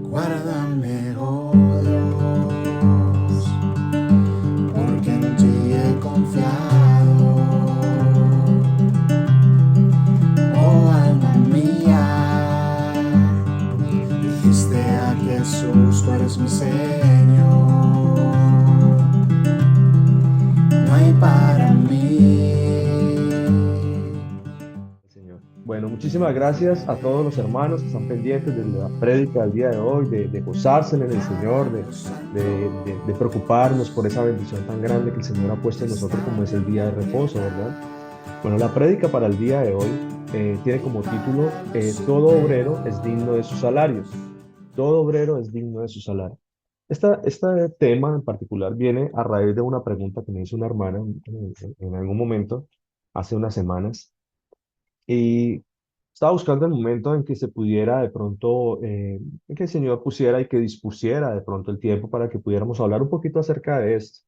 Guárdame, oh Dios, porque en ti he confiado. Oh alma mía, dijiste a Jesús, tú eres mi Señor. No hay para mí. Señor. Bueno, muchísimas gracias a todos los hermanos que están pendientes de la prédica del día de hoy, de gozarse en el Señor, de preocuparnos por esa bendición tan grande que el Señor ha puesto en nosotros como es el día de reposo, ¿verdad? Bueno, la prédica para el día de hoy tiene como título Todo obrero es digno de su salario. Todo obrero es digno de su salario. Este tema en particular viene a raíz de una pregunta que me hizo una hermana en algún momento, hace unas semanas, y estaba buscando el momento en que se pudiera de pronto, en que el Señor pusiera y que dispusiera de pronto el tiempo para que pudiéramos hablar un poquito acerca de esto,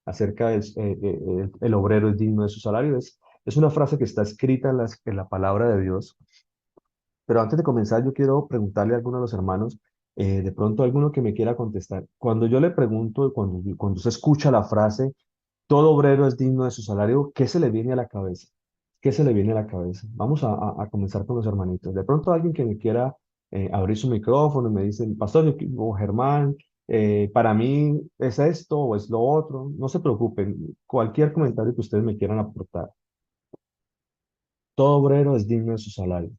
acerca de el obrero es digno de su salario. Es una frase que está escrita en la palabra de Dios. Pero antes de comenzar, yo quiero preguntarle a alguno de los hermanos, de pronto alguno que me quiera contestar. Cuando yo le pregunto, cuando se escucha la frase, todo obrero es digno de su salario, ¿qué se le viene a la cabeza? ¿Qué se le viene a la cabeza? Vamos a comenzar con los hermanitos. De pronto alguien que me quiera abrir su micrófono y me dice, Pastor o Germán, para mí es esto o es lo otro. No se preocupen, cualquier comentario que ustedes me quieran aportar. Todo obrero es digno de su salario.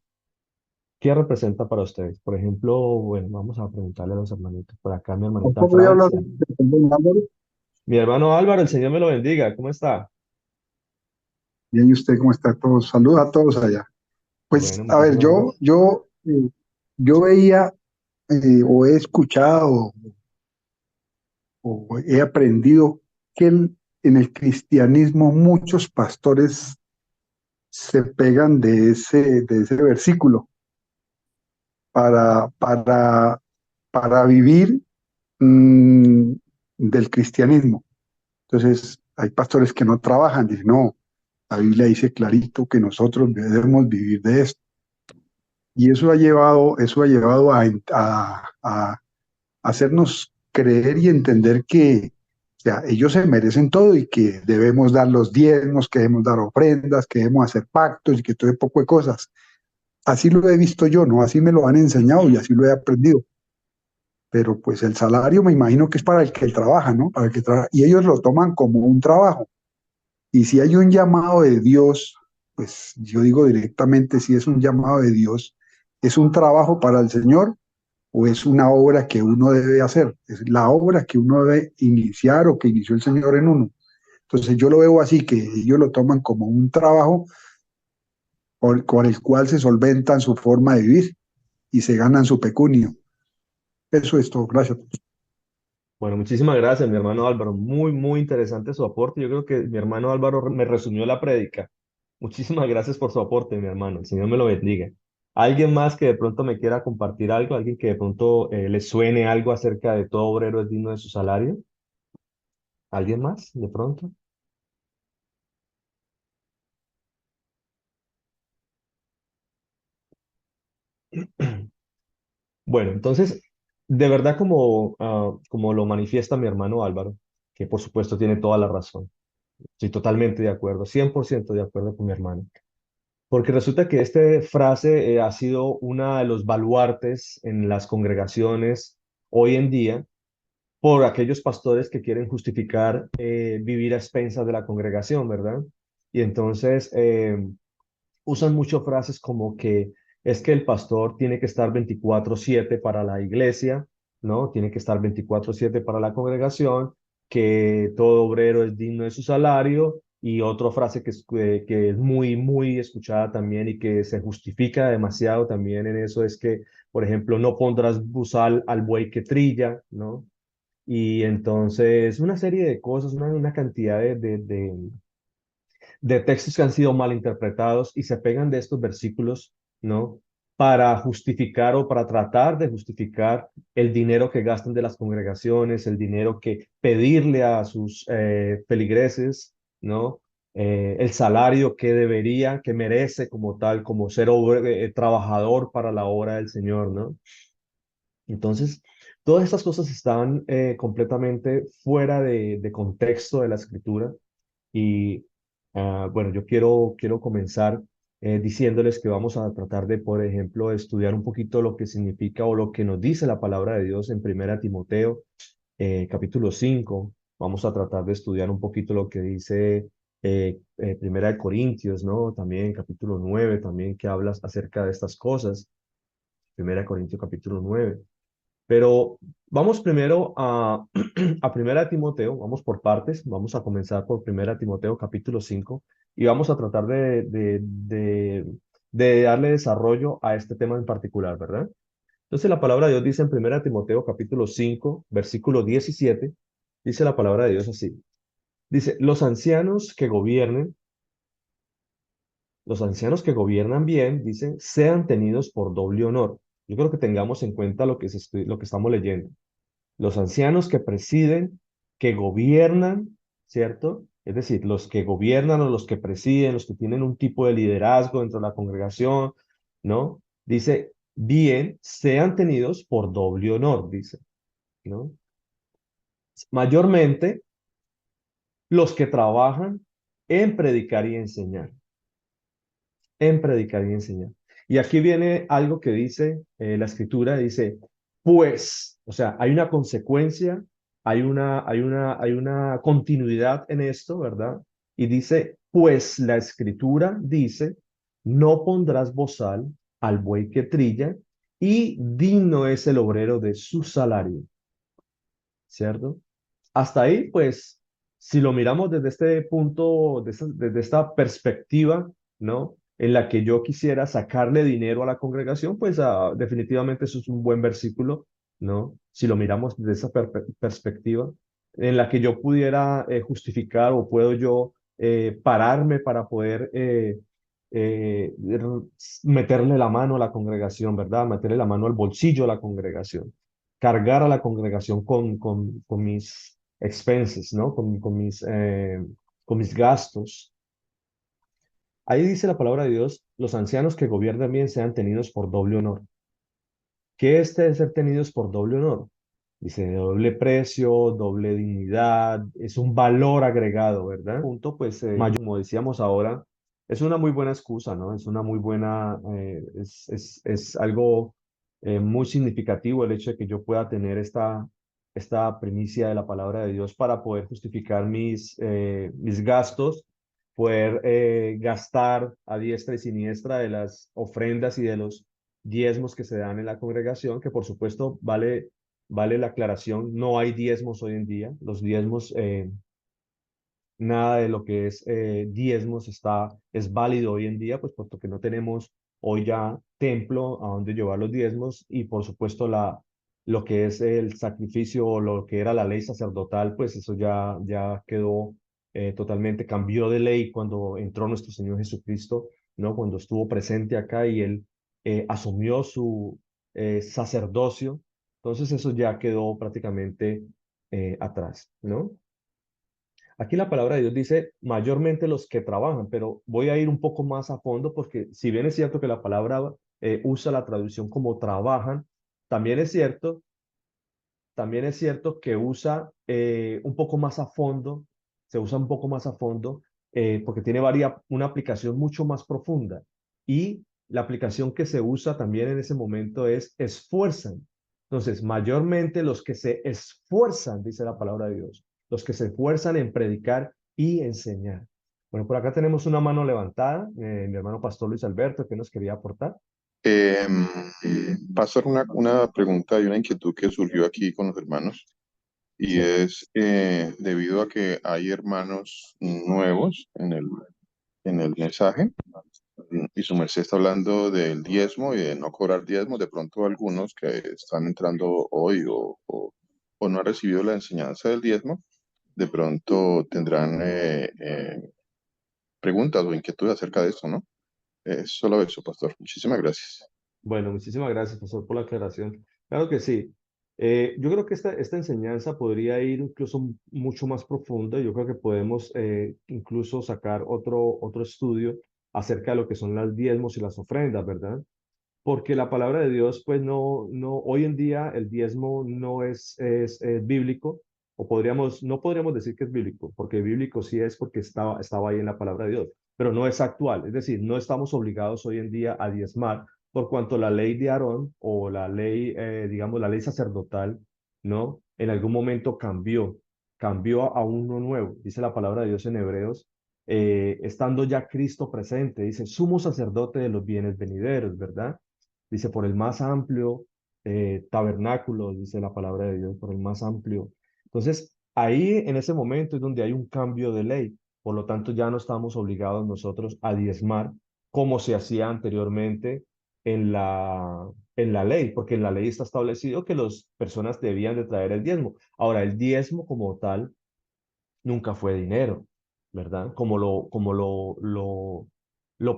¿Qué representa para ustedes? Por ejemplo, bueno, vamos a preguntarle a los hermanitos. Por acá mi hermanita Tampoco voy a hablar Francia. de Álvaro. Mi hermano Álvaro, el Señor me lo bendiga. ¿Cómo está? Bien, ¿y usted cómo está? Todos, saluda a todos allá. Pues, Bueno, a ver, muchísimas gracias. yo veía o he escuchado o he aprendido que en el cristianismo muchos pastores se pegan de ese versículo para, para, para vivir mm, del cristianismo. Entonces, hay pastores que no trabajan, dicen, no, la Biblia dice clarito que nosotros debemos vivir de esto. Y eso ha llevado a hacernos creer y entender que, o sea, ellos se merecen todo y que debemos dar los diezmos, que debemos dar ofrendas, que debemos hacer pactos y que todo ese poco de cosas. Así lo he visto yo, ¿no? Así me lo han enseñado y así lo he aprendido. Pero pues el salario me imagino que es para el que trabaja, ¿no? Para el que trabaja. Y ellos lo toman como un trabajo. Y si hay un llamado de Dios, pues yo digo directamente, si es un llamado de Dios, ¿es un trabajo para el Señor o es una obra que uno debe hacer? Es la obra que uno debe iniciar o que inició el Señor en uno. Entonces yo lo veo así, que ellos lo toman como un trabajo con el cual se solventan su forma de vivir y se ganan su pecunio. Eso es todo. Gracias. Bueno, muchísimas gracias, mi hermano Álvaro. Muy, muy interesante su aporte. Yo creo que mi hermano Álvaro me resumió la prédica. Muchísimas gracias por su aporte, mi hermano. El Señor me lo bendiga. ¿Alguien más que de pronto me quiera compartir algo? ¿Alguien que de pronto le suene algo acerca de todo obrero es digno de su salario? ¿Alguien más de pronto? Bueno, entonces, de verdad como, como lo manifiesta mi hermano Álvaro, que por supuesto tiene toda la razón. Estoy totalmente de acuerdo, 100% de acuerdo con mi hermano. Porque resulta que esta frase ha sido una de los baluartes en las congregaciones hoy en día por aquellos pastores que quieren justificar vivir a expensas de la congregación, ¿verdad? Y entonces usan mucho frases como que es que el pastor tiene que estar 24/7 para la iglesia, ¿no? Tiene que estar 24/7 para la congregación, que todo obrero es digno de su salario. Y otra frase que es muy, muy escuchada también y que se justifica demasiado también en eso es que, por ejemplo, no pondrás bozal al buey que trilla, ¿no? Y entonces una serie de cosas, una cantidad de textos que han sido mal interpretados y se pegan de estos versículos, ¿no? Para justificar o para tratar de justificar el dinero que gastan de las congregaciones, el dinero que pedirle a sus feligreses, ¿no? El salario que debería, que merece como tal, como ser trabajador para la obra del Señor, ¿no? Entonces, todas estas cosas están completamente fuera de contexto de la escritura y bueno, yo quiero comenzar diciéndoles que vamos a tratar de, por ejemplo, estudiar un poquito lo que significa o lo que nos dice la palabra de Dios en Primera Timoteo, capítulo 5. Vamos a tratar de estudiar un poquito lo que dice Primera de Corintios, ¿no? También capítulo 9 también que habla acerca de estas cosas. Primera de Corintios, capítulo 9. Pero vamos primero a Primera de Timoteo, vamos por partes, vamos a comenzar por Primera de Timoteo capítulo 5 y vamos a tratar de darle desarrollo a este tema en particular, ¿verdad? Entonces la palabra de Dios dice en Primera de Timoteo capítulo 5 versículo 17, dice la palabra de Dios así, dice, los ancianos que gobiernan bien, dicen, sean tenidos por doble honor. Yo creo que tengamos en cuenta lo que estamos leyendo. Los ancianos que presiden, que gobiernan, ¿cierto? Es decir, los que gobiernan o los que presiden, los que tienen un tipo de liderazgo dentro de la congregación, ¿no? Dice, bien, sean tenidos por doble honor, dice, ¿no? Mayormente los que trabajan en predicar y enseñar, en predicar y enseñar. Y aquí viene algo que dice la escritura, dice, pues, o sea, hay una consecuencia, hay una continuidad en esto, ¿verdad? Y dice, pues la escritura dice, no pondrás bozal al buey que trilla y digno es el obrero de su salario, ¿cierto? Hasta ahí, pues, si lo miramos desde este punto, desde esta perspectiva, ¿no? En la que yo quisiera sacarle dinero a la congregación, pues definitivamente eso es un buen versículo, ¿no? Si lo miramos desde esa perspectiva, en la que yo pudiera justificar o puedo yo pararme para poder meterle la mano a la congregación, ¿verdad? Meterle la mano al bolsillo a la congregación, cargar a la congregación con mis expenses, ¿no? Con mis gastos. Ahí dice la palabra de Dios, los ancianos que gobiernan bien sean tenidos por doble honor. ¿Qué es de ser tenidos por doble honor? Dice, doble precio, doble dignidad, es un valor agregado, ¿verdad? Punto, pues, como decíamos ahora, es una muy buena excusa, ¿no? Es una muy buena, es algo muy significativo el hecho de que yo pueda tener esta primicia de la palabra de Dios para poder justificar mis gastos, poder gastar a diestra y siniestra de las ofrendas y de los diezmos que se dan en la congregación, que por supuesto vale la aclaración, no hay diezmos hoy en día. Los diezmos, nada de lo que es diezmos es válido hoy en día, pues puesto que no tenemos hoy ya templo a donde llevar los diezmos y por supuesto lo que es el sacrificio o lo que era la ley sacerdotal, pues eso ya quedó totalmente, cambió de ley cuando entró nuestro Señor Jesucristo, ¿no? Cuando estuvo presente acá y él asumió su sacerdocio, entonces eso ya quedó prácticamente atrás, ¿no? Aquí la palabra de Dios dice mayormente los que trabajan, pero voy a ir un poco más a fondo porque si bien es cierto que la palabra usa la traducción como trabajan, también es cierto, también es cierto que usa un poco más a fondo, se usa un poco más a fondo porque tiene una aplicación mucho más profunda. Y la aplicación que se usa también en ese momento es esfuerzan. Entonces, mayormente los que se esfuerzan, dice la palabra de Dios, los que se esfuerzan en predicar y enseñar. Bueno, por acá tenemos una mano levantada, mi hermano Pastor Luis Alberto, que nos quería aportar. Em, Pastor, una pregunta y una inquietud que surgió aquí con los hermanos, y Sí. es debido a que hay hermanos nuevos en el mensaje, y su merced está hablando del diezmo y de no cobrar diezmo, de pronto algunos que están entrando hoy o no han recibido la enseñanza del diezmo, de pronto tendrán preguntas o inquietudes acerca de esto, ¿no? Solo eso, Pastor. Muchísimas gracias. Bueno, muchísimas gracias, profesor, por la aclaración. Claro que sí. Yo creo que esta enseñanza podría ir incluso mucho más profunda. Yo creo que podemos incluso sacar otro estudio acerca de lo que son las diezmos y las ofrendas, ¿verdad? porque la palabra de Dios, pues hoy en día el diezmo no es bíblico, o no podríamos decir que es bíblico, porque bíblico sí es porque estaba ahí en la palabra de Dios, pero no es actual, es decir, no estamos obligados hoy en día a diezmar, por cuanto la ley de Aarón o la ley, digamos, la ley sacerdotal, ¿no? En algún momento cambió a uno nuevo, dice la palabra de Dios en Hebreos, estando ya Cristo presente, dice, sumo sacerdote de los bienes venideros, ¿verdad? Dice, por el más amplio tabernáculo, dice la palabra de Dios, por el más amplio. Entonces, ahí en ese momento es donde hay un cambio de ley. Por lo tanto, ya no estamos obligados nosotros a diezmar como se hacía anteriormente en la ley, porque en la ley está establecido que las personas debían de traer el diezmo. Ahora, el diezmo como tal nunca fue dinero, ¿verdad? Como lo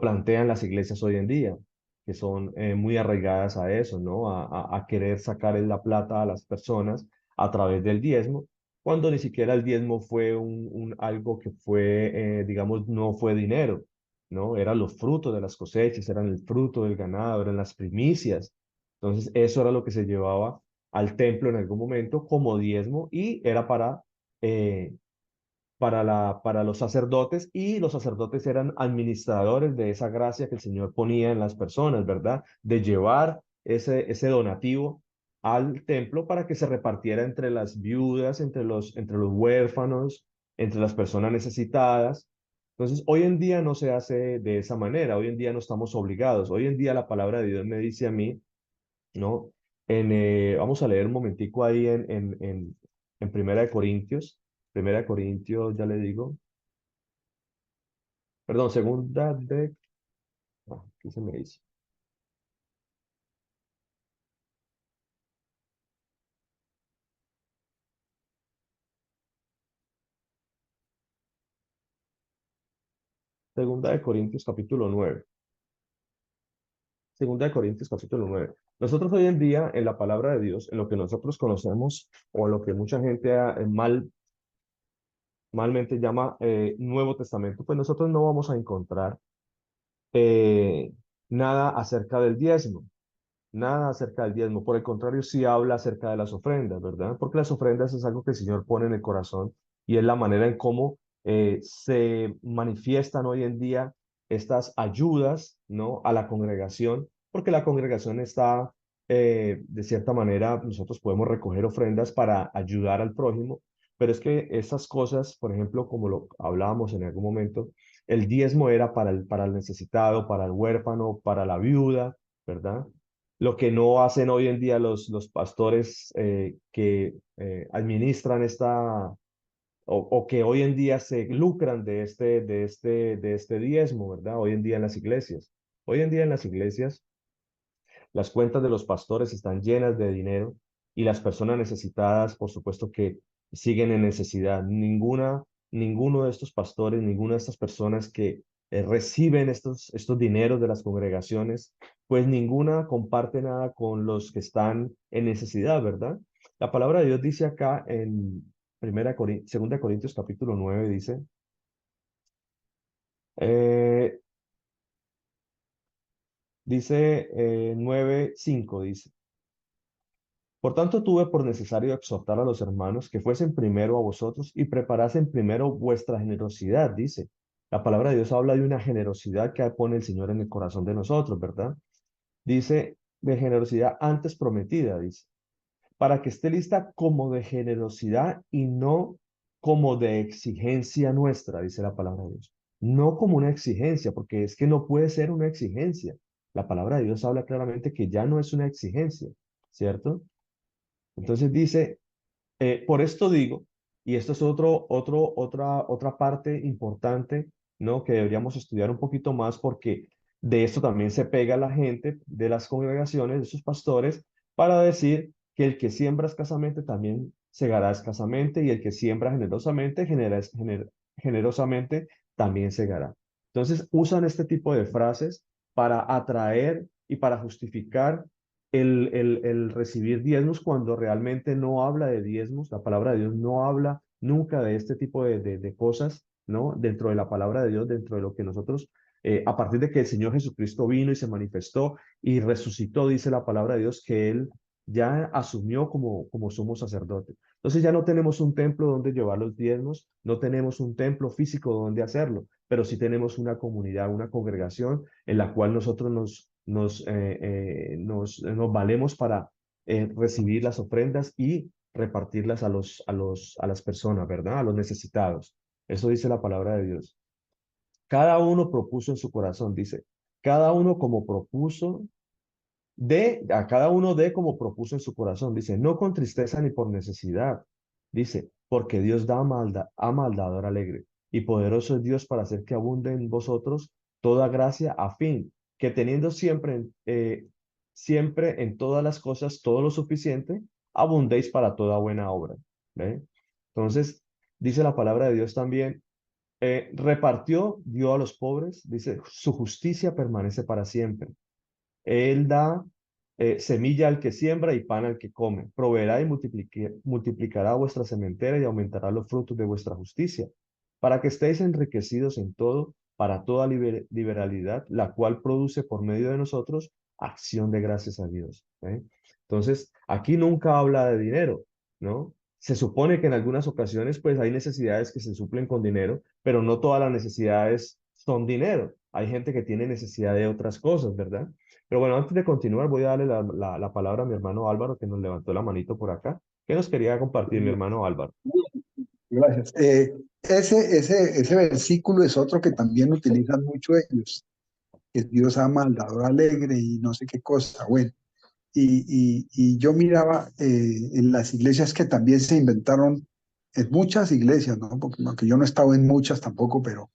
plantean las iglesias hoy en día, que son muy arraigadas a eso, ¿no? A querer sacar la plata a las personas a través del diezmo, cuando ni siquiera el diezmo fue algo que fue, digamos, no fue dinero, ¿no? Eran los frutos de las cosechas, eran el fruto del ganado, eran las primicias. Entonces, eso era lo que se llevaba al templo en algún momento como diezmo y era eh, para los sacerdotes, y los sacerdotes eran administradores de esa gracia que el Señor ponía en las personas, ¿verdad? De llevar ese donativo al templo para que se repartiera entre las viudas, entre los huérfanos, entre las personas necesitadas. Entonces, hoy en día no se hace de esa manera, hoy en día no estamos obligados, hoy en día la palabra de Dios me dice a mí, ¿no? Vamos a leer un momentico ahí en Primera de Corintios, ya le digo, perdón, ¿qué se me dice? Segunda de Corintios capítulo 9. Segunda de Corintios capítulo 9. Nosotros hoy en día en la palabra de Dios, en lo que nosotros conocemos o lo que mucha gente malmente llama Nuevo Testamento, pues nosotros no vamos a encontrar eh, nada acerca del diezmo. Nada acerca del diezmo. Por el contrario, sí habla acerca de las ofrendas, ¿verdad? Porque las ofrendas es algo que el Señor pone en el corazón y es la manera en cómo se manifiestan hoy en día estas ayudas, ¿no? A la congregación, porque la congregación está, de cierta manera, nosotros podemos recoger ofrendas para ayudar al prójimo, pero es que estas cosas, por ejemplo, como lo hablábamos en algún momento, el diezmo era para el necesitado, para el huérfano, para la viuda, ¿verdad? Lo que no hacen hoy en día los pastores que administran o que hoy en día se lucran de este diezmo, ¿verdad? Hoy en día en las iglesias. Hoy en día en las iglesias las cuentas de los pastores están llenas de dinero y las personas necesitadas, por supuesto que siguen en necesidad. Ninguno de estos pastores, ninguna de estas personas que reciben estos dineros de las congregaciones, pues ninguna comparte nada con los que están en necesidad, ¿verdad? La palabra de Dios dice acá en Segunda Corintios capítulo 9, eh, dice 9:5, dice. Por tanto, tuve por necesario exhortar a los hermanos que fuesen primero a vosotros y preparasen primero vuestra generosidad, dice. La palabra de Dios habla de una generosidad que pone el Señor en el corazón de nosotros, ¿verdad? Dice de generosidad antes prometida, dice, para que esté lista como de generosidad y no como de exigencia nuestra, dice la palabra de Dios. No como una exigencia, porque es que no puede ser una exigencia. La palabra de Dios habla claramente que ya no es una exigencia, ¿cierto? Entonces dice, por esto digo, y esto es otra parte importante, ¿no? Que deberíamos estudiar un poquito más porque de esto también se pega la gente de las congregaciones, de sus pastores, para decir que el que siembra escasamente también segará escasamente y el que siembra generosamente, generosamente también segará. Entonces usan este tipo de frases para atraer y para justificar el recibir diezmos cuando realmente no habla de diezmos. La palabra de Dios no habla nunca de este tipo de cosas, ¿no? Dentro de la palabra de Dios, dentro de lo que nosotros a partir de que el Señor Jesucristo vino y se manifestó y resucitó, dice la palabra de Dios, que Él ya asumió como sumo sacerdote. Entonces ya no tenemos un templo donde llevar los diezmos, no tenemos un templo físico donde hacerlo, pero sí tenemos una comunidad, una congregación en la cual nosotros nos valemos para recibir las ofrendas y repartirlas a las personas, ¿verdad? A los necesitados. Eso dice la palabra de Dios. Cada uno propuso en su corazón, dice, cada uno como propuso a cada uno de como propuso en su corazón. Dice, no con tristeza ni por necesidad. Dice, porque Dios da a maldador alegre. Y poderoso es Dios para hacer que abunde en vosotros toda gracia a fin, que teniendo siempre en todas las cosas todo lo suficiente, abundéis para toda buena obra. ¿Ve? Entonces, dice la palabra de Dios también, repartió, dio a los pobres, dice, su justicia permanece para siempre. Él da semilla al que siembra y pan al que come. Proveerá y multiplicará vuestra sementera y aumentará los frutos de vuestra justicia, para que estéis enriquecidos en todo, para toda liberalidad, la cual produce por medio de nosotros acción de gracias a Dios. ¿Eh? Entonces, aquí nunca habla de dinero, ¿no? Se supone que en algunas ocasiones, pues hay necesidades que se suplen con dinero, pero no todas las necesidades son dinero. Hay gente que tiene necesidad de otras cosas, ¿verdad? Pero bueno, antes de continuar, voy a darle la palabra a mi hermano Álvaro, que nos levantó la manito por acá. ¿Qué nos quería compartir mi hermano Álvaro? Gracias. Ese versículo es otro que también utilizan mucho ellos, que Dios ama al dador alegre y no sé qué cosa. Bueno, y yo miraba en las iglesias que también se inventaron, en muchas iglesias, ¿no? Porque aunque yo no he estado en muchas tampoco, pero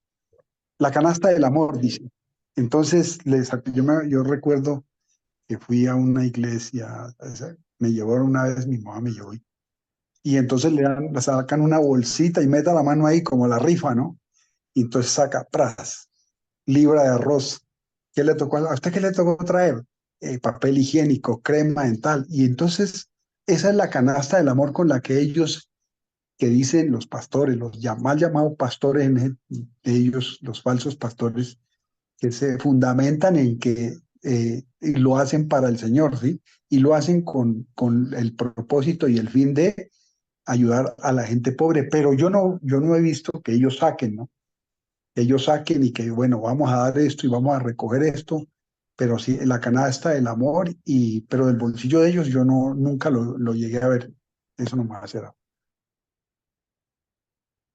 la canasta del amor, dice. Entonces, yo recuerdo que fui a una iglesia, o sea, me llevaron una vez, mi mamá me llevó, y entonces le sacan una bolsita y meta la mano ahí como la rifa, ¿no? Y entonces saca, pras, libra de arroz. ¿Qué le tocó? ¿A usted qué le tocó traer? Papel higiénico, crema dental. Y entonces esa es la canasta del amor con la que ellos, que dicen los pastores, mal llamados pastores, ellos, los falsos pastores, que se fundamentan en que y lo hacen para el Señor, ¿sí? Y lo hacen con el propósito y el fin de ayudar a la gente pobre, pero yo no he visto que ellos saquen, ¿no? Que ellos saquen y que, bueno, vamos a dar esto y vamos a recoger esto, pero sí, la canasta del amor, pero del bolsillo de ellos yo nunca lo llegué a ver. Eso no me va a hacer.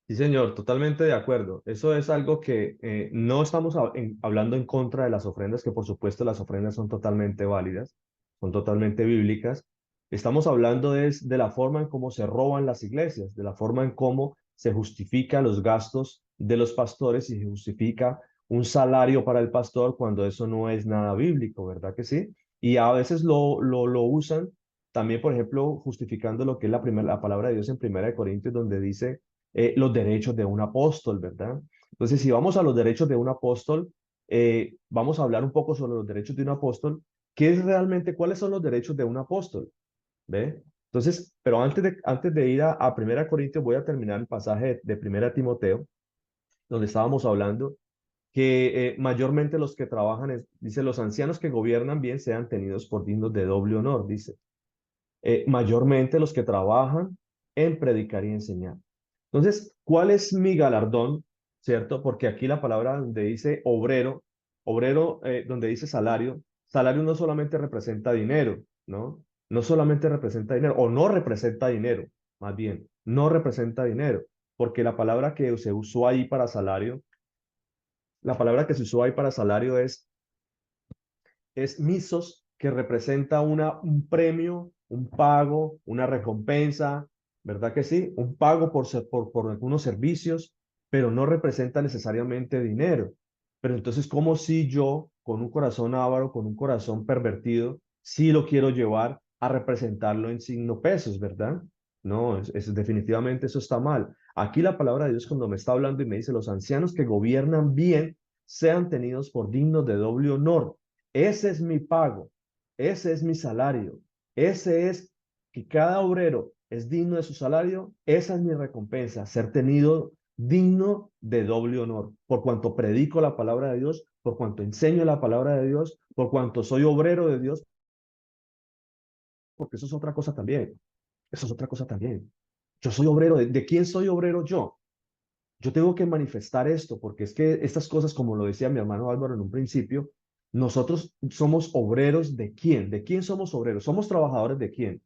Sí, señor, totalmente de acuerdo. Eso es algo que no estamos hablando en contra de las ofrendas, que por supuesto las ofrendas son totalmente válidas, son totalmente bíblicas. Estamos hablando de la forma en cómo se roban las iglesias, de la forma en cómo se justifican los gastos de los pastores y se justifica un salario para el pastor cuando eso no es nada bíblico, ¿verdad que sí? Y a veces lo usan también, por ejemplo, justificando lo que es la palabra de Dios en Primera de Corintios, donde dice los derechos de un apóstol, ¿verdad? Entonces, si vamos a los derechos de un apóstol, vamos a hablar un poco sobre los derechos de un apóstol. ¿Qué es realmente, cuáles son los derechos de un apóstol? ¿Ve? Entonces, pero antes de ir a 1 Corintios, voy a terminar el pasaje de 1 Timoteo, donde estábamos hablando que mayormente los que trabajan, dice, los ancianos que gobiernan bien sean tenidos por dignos de doble honor, dice. Mayormente los que trabajan en predicar y enseñar. Entonces, ¿cuál es mi galardón? ¿Cierto? Porque aquí la palabra donde dice obrero, obrero donde dice salario, salario no solamente representa dinero, ¿no? No solamente representa dinero, o no representa dinero, más bien, no representa dinero, porque la palabra que se usó ahí para salario, la palabra que se usó ahí para salario es misos, que representa un premio, un pago, una recompensa, ¿verdad que sí? Un pago por algunos servicios, pero no representa necesariamente dinero. Pero entonces, ¿cómo si yo, con un corazón avaro, con un corazón pervertido, sí lo quiero llevar a representarlo en signo pesos, ¿verdad? No, definitivamente eso está mal. Aquí la palabra de Dios cuando me está hablando y me dice, los ancianos que gobiernan bien sean tenidos por dignos de doble honor. Ese es mi pago, ese es mi salario, ese es que cada obrero es digno de su salario, esa es mi recompensa, ser tenido digno de doble honor, por cuanto predico la palabra de Dios, por cuanto enseño la palabra de Dios, por cuanto soy obrero de Dios, porque eso es otra cosa también. Eso es otra cosa también. Yo soy obrero. ¿De quién soy obrero yo? Yo tengo que manifestar esto, porque es que estas cosas, como lo decía mi hermano Álvaro en un principio, nosotros somos obreros ¿de quién? ¿De quién somos obreros? ¿Somos trabajadores de quién?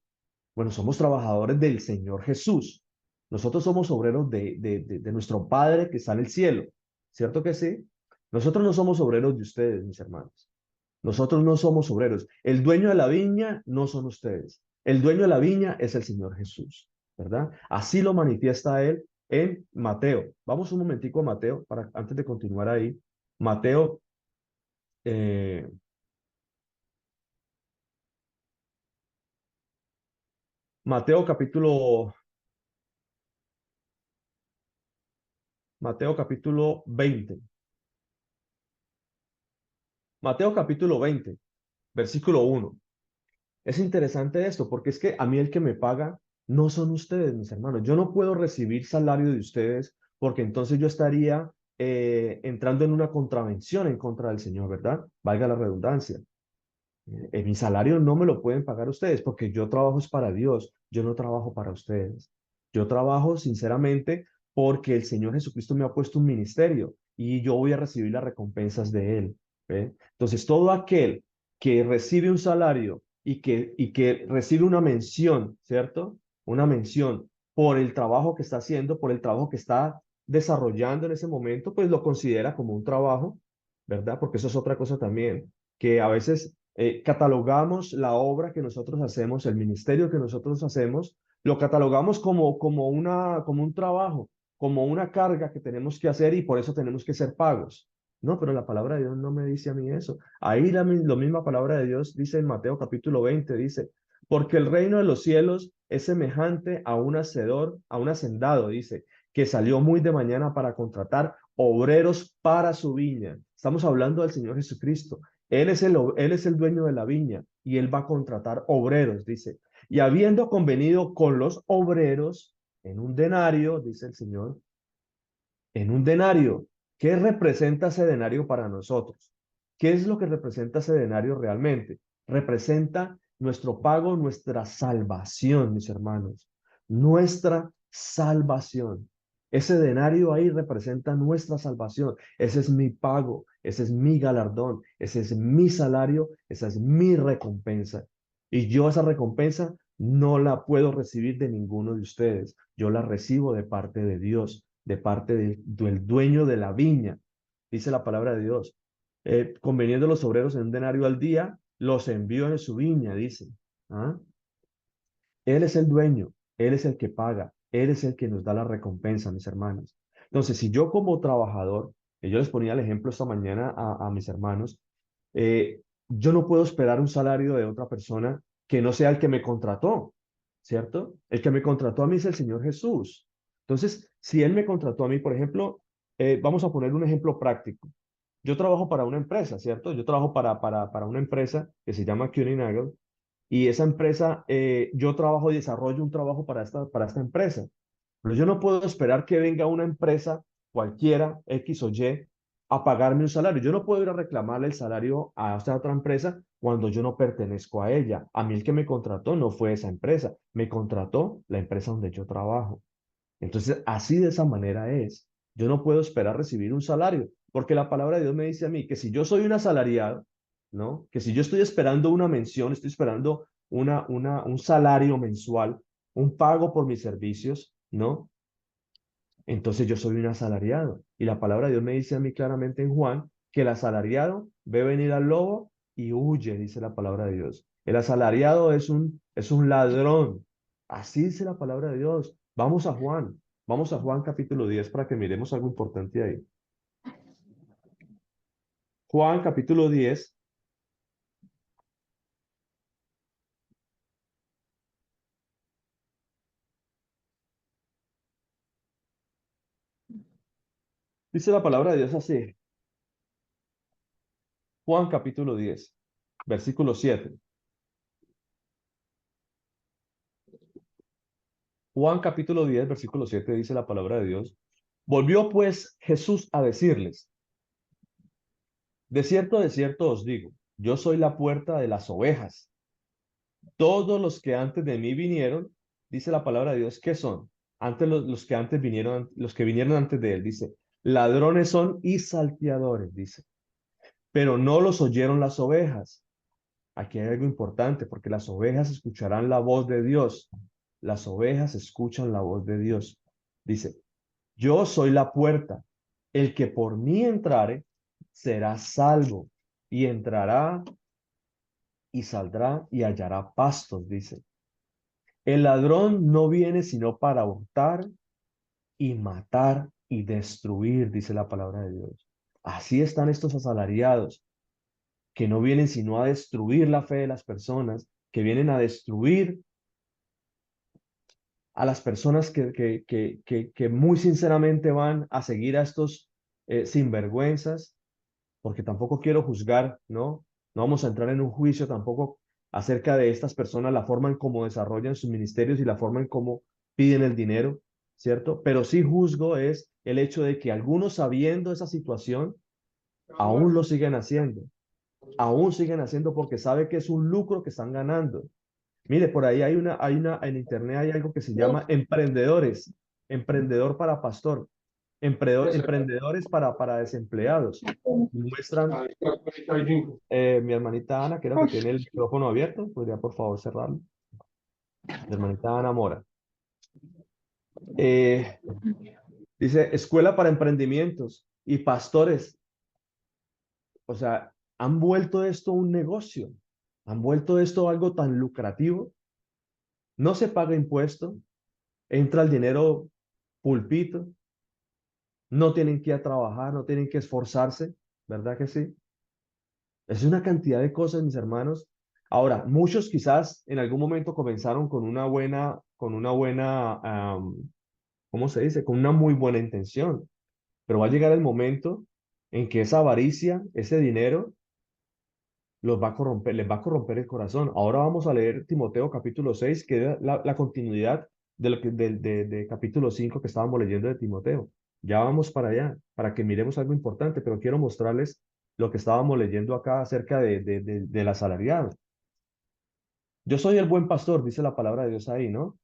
Bueno, somos trabajadores del Señor Jesús. Nosotros somos obreros de nuestro Padre que está en el cielo. ¿Cierto que sí? Nosotros no somos obreros de ustedes, mis hermanos. Nosotros no somos obreros. El dueño de la viña no son ustedes. El dueño de la viña es el Señor Jesús, ¿verdad? Así lo manifiesta él en Mateo. Vamos un momentico a Mateo, antes de continuar ahí. Mateo, eh, Mateo capítulo, Mateo capítulo 20. Mateo capítulo 20, versículo 1. Es interesante esto, porque es que a mí el que me paga no son ustedes, mis hermanos. Yo no puedo recibir salario de ustedes porque entonces yo estaría entrando en una contravención en contra del Señor, ¿verdad? Valga la redundancia. Mi salario no me lo pueden pagar ustedes porque yo trabajo es para Dios, yo no trabajo para ustedes. Yo trabajo sinceramente porque el Señor Jesucristo me ha puesto un ministerio y yo voy a recibir las recompensas de Él. ¿Ve? Entonces, todo aquel que recibe un salario y que recibe una mención, ¿cierto? Una mención por el trabajo que está haciendo, por el trabajo que está desarrollando en ese momento, pues lo considera como un trabajo, ¿verdad? Porque eso es otra cosa también, que a veces catalogamos la obra que nosotros hacemos, el ministerio que nosotros hacemos, lo catalogamos como un trabajo, como una carga que tenemos que hacer y por eso tenemos que ser pagos. No, pero la palabra de Dios no me dice a mí eso. Ahí la misma palabra de Dios dice en Mateo capítulo 20, dice, porque el reino de los cielos es semejante a un hacedor, a un hacendado, dice, que salió muy de mañana para contratar obreros para su viña. Estamos hablando del Señor Jesucristo. Él es el dueño de la viña y él va a contratar obreros, dice. Y habiendo convenido con los obreros en un denario, dice el Señor, en un denario. ¿Qué representa ese denario para nosotros? ¿Qué es lo que representa ese denario realmente? Representa nuestro pago, nuestra salvación, mis hermanos. Nuestra salvación. Ese denario ahí representa nuestra salvación. Ese es mi pago, ese es mi galardón, ese es mi salario, esa es mi recompensa. Y yo esa recompensa no la puedo recibir de ninguno de ustedes. Yo la recibo de parte de Dios, de parte del dueño de la viña. Dice la palabra de Dios. Conveniendo los obreros en un denario al día, los envío en su viña, dice. ¿Ah? Él es el dueño, Él es el que paga, Él es el que nos da la recompensa, mis hermanos. Entonces, si yo como trabajador, y yo les ponía el ejemplo esta mañana a mis hermanos, yo no puedo esperar un salario de otra persona que no sea el que me contrató, ¿cierto? El que me contrató a mí es el Señor Jesús. Entonces, si Él me contrató a mí, por ejemplo, vamos a poner un ejemplo práctico. Yo trabajo para una empresa, ¿cierto? Yo trabajo para una empresa que se llama Kuehne Nagel y esa empresa, yo trabajo y desarrollo un trabajo para esta empresa. Pero yo no puedo esperar que venga una empresa cualquiera, X o Y, a pagarme un salario. Yo no puedo ir a reclamarle el salario a esta otra empresa cuando yo no pertenezco a ella. A mí el que me contrató no fue esa empresa, me contrató la empresa donde yo trabajo. Entonces, así de esa manera es. Yo no puedo esperar recibir un salario, porque la palabra de Dios me dice a mí que si yo soy un asalariado, ¿no? Que si yo estoy esperando una mención, estoy esperando un salario mensual, un pago por mis servicios, ¿no? Entonces yo soy un asalariado. Y la palabra de Dios me dice a mí claramente en Juan que el asalariado ve venir al lobo y huye, dice la palabra de Dios. El asalariado es un ladrón. Así dice la palabra de Dios. Vamos a Juan capítulo 10 para que miremos algo importante ahí. Juan capítulo 10 dice la palabra de Dios así. Juan capítulo 10 versículo 7. Juan capítulo 10 versículo 7 dice la palabra de Dios. Volvió pues Jesús a decirles, de cierto os digo, yo soy la puerta de las ovejas. Todos los que antes de mí vinieron, dice la palabra de Dios, ¿qué son? Antes los que antes vinieron, los que vinieron antes de él, dice, ladrones son y salteadores, dice, pero no los oyeron las ovejas. Aquí hay algo importante, porque las ovejas escucharán la voz de Dios. Las ovejas escuchan la voz de Dios. Dice, yo soy la puerta. El que por mí entrare será salvo y entrará y saldrá y hallará pastos, dice. El ladrón no viene sino para hurtar y matar y destruir, dice la palabra de Dios. Así están estos asalariados, que no vienen sino a destruir la fe de las personas, que vienen a destruir a las personas que muy sinceramente van a seguir a estos sinvergüenzas, porque tampoco quiero juzgar, ¿no? No vamos a entrar en un juicio tampoco acerca de estas personas, la forma en cómo desarrollan sus ministerios y la forma en cómo piden el dinero, ¿cierto? Pero sí juzgo es el hecho de que algunos sabiendo esa situación, aún lo aún siguen haciendo porque sabe que es un lucro que están ganando. Mire, por ahí en internet hay algo que se llama emprendedores, emprendedor para pastor, emprendedores para desempleados. Muestran, mi hermanita Ana, creo que tiene el micrófono abierto, podría por favor cerrarlo. Mi hermanita Ana Mora. Eh, Dice, escuela para emprendimientos y pastores, o sea, han vuelto esto un negocio, han vuelto esto algo tan lucrativo, no se paga impuesto, entra el dinero pulpito, no tienen que ir a trabajar, no tienen que esforzarse, ¿verdad que sí? Es una cantidad de cosas, mis hermanos. Ahora, muchos quizás en algún momento comenzaron con una buena, ¿cómo se dice? Con una muy buena intención, pero va a llegar el momento en que esa avaricia, ese dinero, los va a corromper, les va a corromper el corazón. Ahora vamos a leer Timoteo capítulo 6 que es la continuidad de, lo que, de capítulo 5 que estábamos leyendo de Timoteo. Ya vamos para allá, para que miremos algo importante, pero quiero mostrarles lo que estábamos leyendo acá acerca del asalariado. Yo soy el buen pastor, dice la palabra de Dios ahí, ¿no?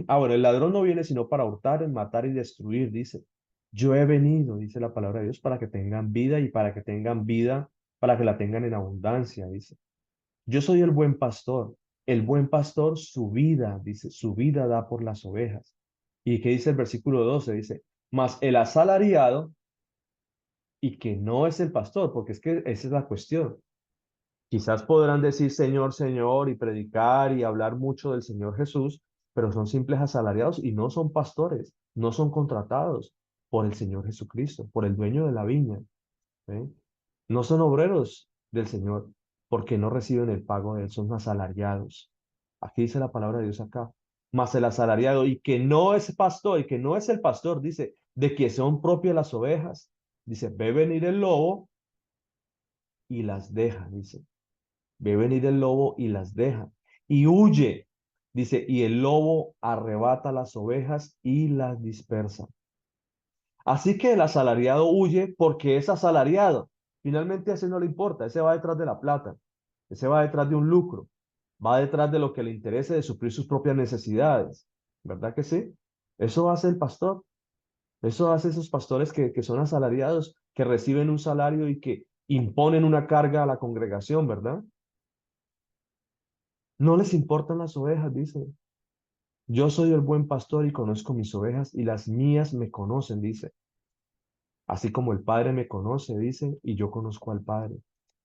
Ah, bueno, el ladrón no viene sino para hurtar, matar y destruir, dice. Yo he venido, dice la palabra de Dios, para que tengan vida y para que tengan vida, para que la tengan en abundancia, dice. Yo soy el buen pastor. El buen pastor su vida, dice, su vida da por las ovejas. ¿Y qué dice el versículo 12? Dice, mas el asalariado y que no es el pastor, porque es que esa es la cuestión. Quizás podrán decir Señor, Señor y predicar y hablar mucho del Señor Jesús, pero son simples asalariados y no son pastores, no son contratados por el Señor Jesucristo, por el dueño de la viña. ¿Eh? No son obreros del Señor porque no reciben el pago de él, son asalariados. Aquí dice la palabra de Dios acá. Mas el asalariado y que no es pastor y que no es el pastor, dice, de que son propias las ovejas. Dice, ve venir el lobo y las deja, dice. Ve venir el lobo y las deja. Y huye, dice, y el lobo arrebata las ovejas y las dispersa. Así que el asalariado huye porque es asalariado. Finalmente a ese no le importa, ese va detrás de la plata, ese va detrás de un lucro, va detrás de lo que le interese de suplir sus propias necesidades. ¿Verdad que sí? Eso hace el pastor, eso hace esos pastores que son asalariados, que reciben un salario y que imponen una carga a la congregación, ¿verdad? No les importan las ovejas, dice. Yo soy el buen pastor y conozco mis ovejas y las mías me conocen, dice. Así como el Padre me conoce, dice, y yo conozco al Padre.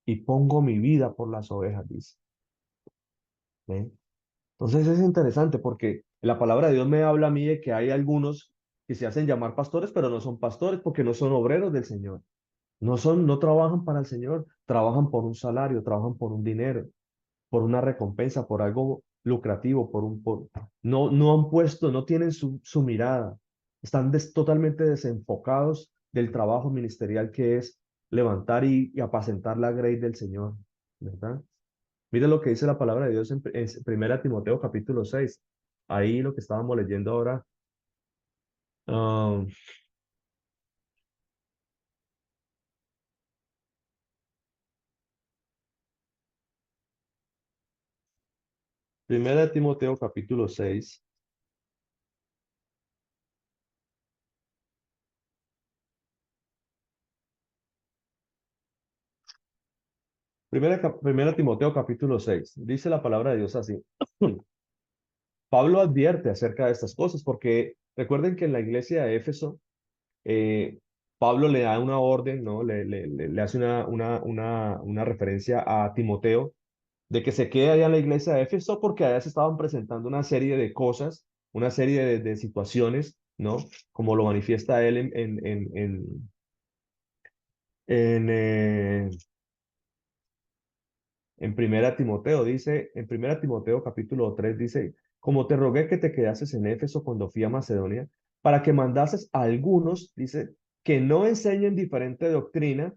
Y pongo mi vida por las ovejas, dice. ¿Ven? Entonces es interesante porque la palabra de Dios me habla a mí de que hay algunos que se hacen llamar pastores, pero no son pastores porque no son obreros del Señor. No trabajan para el Señor, trabajan por un salario, trabajan por un dinero, por una recompensa, por algo lucrativo, no han puesto, no tienen su mirada, están totalmente desenfocados del trabajo ministerial que es levantar y apacentar la grey del Señor, ¿verdad? Mira lo que dice la palabra de Dios en 1 Timoteo capítulo 6. Ahí lo que estábamos leyendo ahora, um, Primera de Timoteo capítulo 6. Primera Timoteo capítulo 6. Dice la palabra de Dios así. Pablo advierte acerca de estas cosas porque recuerden que en la iglesia de Éfeso, eh, Pablo le da una orden, ¿no? Le hace una referencia a Timoteo de que se quede allá en la iglesia de Éfeso porque allá se estaban presentando una serie de cosas, una serie de situaciones, ¿no? Como lo manifiesta él en, en Primera Timoteo. Dice, en Primera Timoteo capítulo 3 dice, como te rogué que te quedases en Éfeso cuando fui a Macedonia, para que mandases a algunos, dice, que no enseñen diferente doctrina,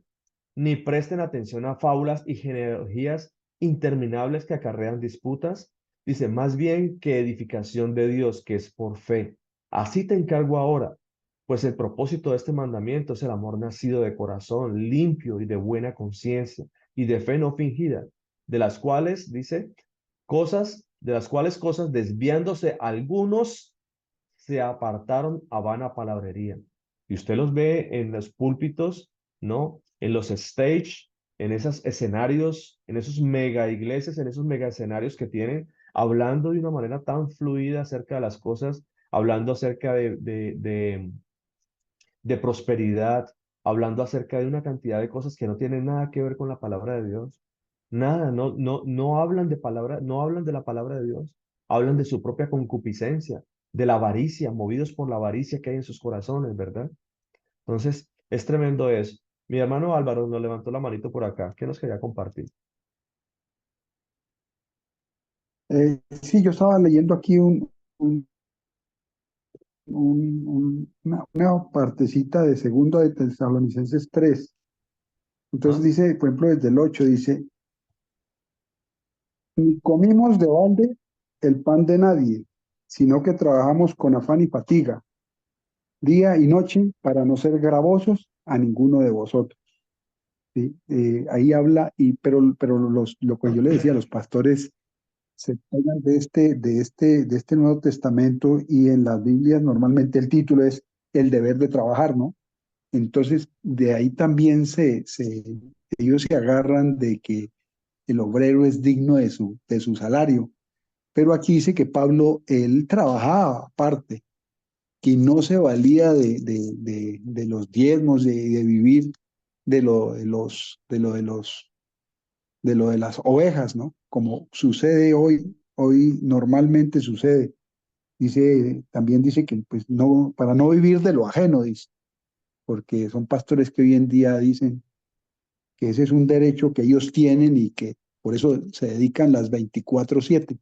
ni presten atención a fábulas y genealogías interminables que acarrean disputas. Dice, más bien que edificación de Dios, que es por fe. Así te encargo ahora, pues el propósito de este mandamiento es el amor nacido de corazón, limpio y de buena conciencia, y de fe no fingida, de las cuales, dice, de las cuales cosas, desviándose algunos, se apartaron a vana palabrería. Y usted los ve en los púlpitos, ¿no? En los stage, en esos escenarios, en esos mega iglesias, en esos mega escenarios que tienen, hablando de una manera tan fluida acerca de las cosas, hablando acerca de prosperidad, hablando acerca de una cantidad de cosas que no tienen nada que ver con la palabra de Dios. Nada, no hablan de palabra, no hablan de la palabra de Dios, hablan de su propia concupiscencia, de la avaricia, movidos por la avaricia que hay en sus corazones, ¿verdad? Entonces, es tremendo eso. Mi hermano Álvaro nos levantó la manito por acá. ¿Qué nos quería compartir? Sí, yo estaba leyendo aquí una partecita de segundo de Tesalonicenses 3. Entonces ¿Ah? dice, por ejemplo, desde el 8 dice, ni comimos de balde el pan de nadie, sino que trabajamos con afán y fatiga, día y noche, para no ser gravosos a ninguno de vosotros. ¿Sí? Ahí habla, pero lo que yo le decía, los pastores se pegan de este Nuevo Testamento, y en las Biblias normalmente el título es el deber de trabajar, ¿no? Entonces, de ahí también ellos se agarran de que el obrero es digno de su salario. Pero aquí dice que Pablo, él trabajaba aparte, que no se valía de los diezmos, de vivir de las ovejas, ¿no? Como sucede hoy normalmente sucede. También dice que pues no, para no vivir de lo ajeno, dice, porque son pastores que hoy en día dicen que ese es un derecho que ellos tienen y que por eso se dedican las 24/7.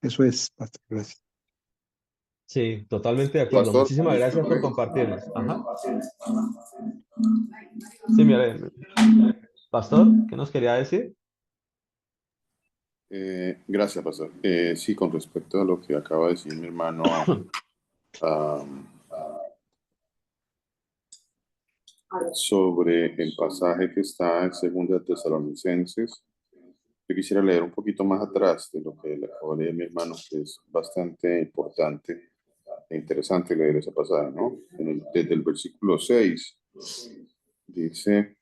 Eso es, pastor, gracias. Sí, totalmente de acuerdo. Pastor, Muchísimas gracias por compartirnos. Ajá. Sí, mire, pastor, ¿qué nos quería decir? gracias, pastor. Sí, con respecto a lo que acaba de decir mi hermano, am, sobre el pasaje que está en Segunda de Tesalonicenses, yo quisiera leer un poquito más atrás de lo que le acabo de leer mi hermano, que es bastante importante e interesante leer ese pasaje, ¿no? Desde el versículo 6 dice,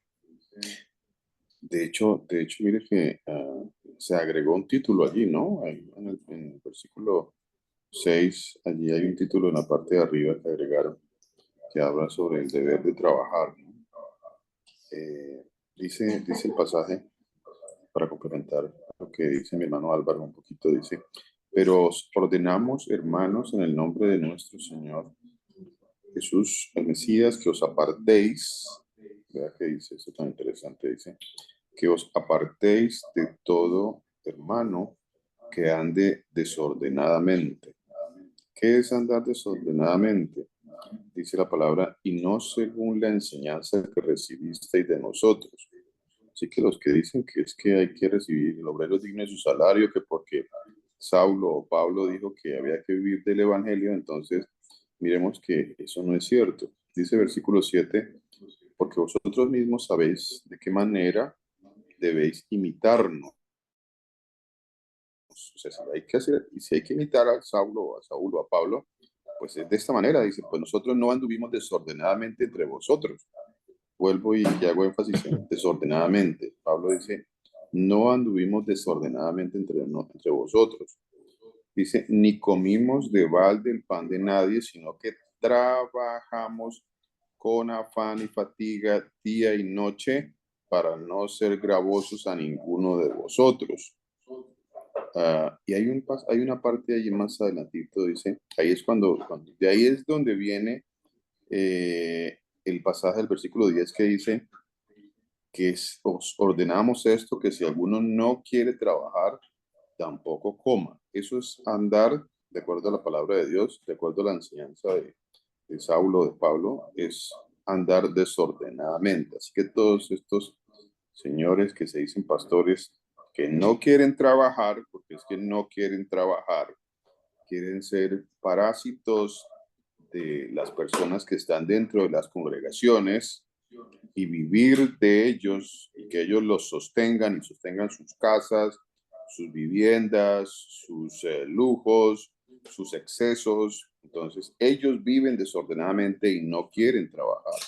de hecho, mire que se agregó un título allí, ¿no? Ahí en el versículo 6 allí hay un título en la parte de arriba que agregaron, que habla sobre el deber de trabajar, ¿no? Dice el pasaje, para complementar lo que dice mi hermano Álvaro un poquito, dice, pero os ordenamos, hermanos, en el nombre de nuestro Señor Jesús, el Mesías, que os apartéis, vea que dice eso tan interesante, dice, que os apartéis de todo hermano que ande desordenadamente. ¿Qué es andar desordenadamente? Dice la palabra, y no según la enseñanza que recibisteis de nosotros. Así que los que dicen que es que hay que recibir el obrero digno de su salario, que porque Saulo o Pablo dijo que había que vivir del evangelio, entonces miremos que eso no es cierto. Dice versículo 7, porque vosotros mismos sabéis de qué manera debéis imitarnos. O sea, si hay que hacer, y si hay que imitar a Saulo o a Pablo, pues es de esta manera, dice, pues nosotros no anduvimos desordenadamente entre vosotros. Vuelvo y hago énfasis en desordenadamente. Pablo dice, no anduvimos desordenadamente entre vosotros. Dice, ni comimos de balde el pan de nadie, sino que trabajamos con afán y fatiga día y noche para no ser gravosos a ninguno de vosotros. Y hay una parte allí más adelantito, dice, ahí es de ahí es donde viene el pasaje del versículo 10 que dice que os ordenamos esto, que si alguno no quiere trabajar, tampoco coma. Eso es andar de acuerdo a la palabra de Dios, de acuerdo a la enseñanza de Saulo, de Pablo, es andar desordenadamente. Así que todos estos señores que se dicen pastores, que no quieren trabajar, porque es que no quieren trabajar, quieren ser parásitos de las personas que están dentro de las congregaciones y vivir de ellos y que ellos los sostengan y sostengan sus casas, sus viviendas, sus lujos, sus excesos. Entonces, ellos viven desordenadamente y no quieren trabajar.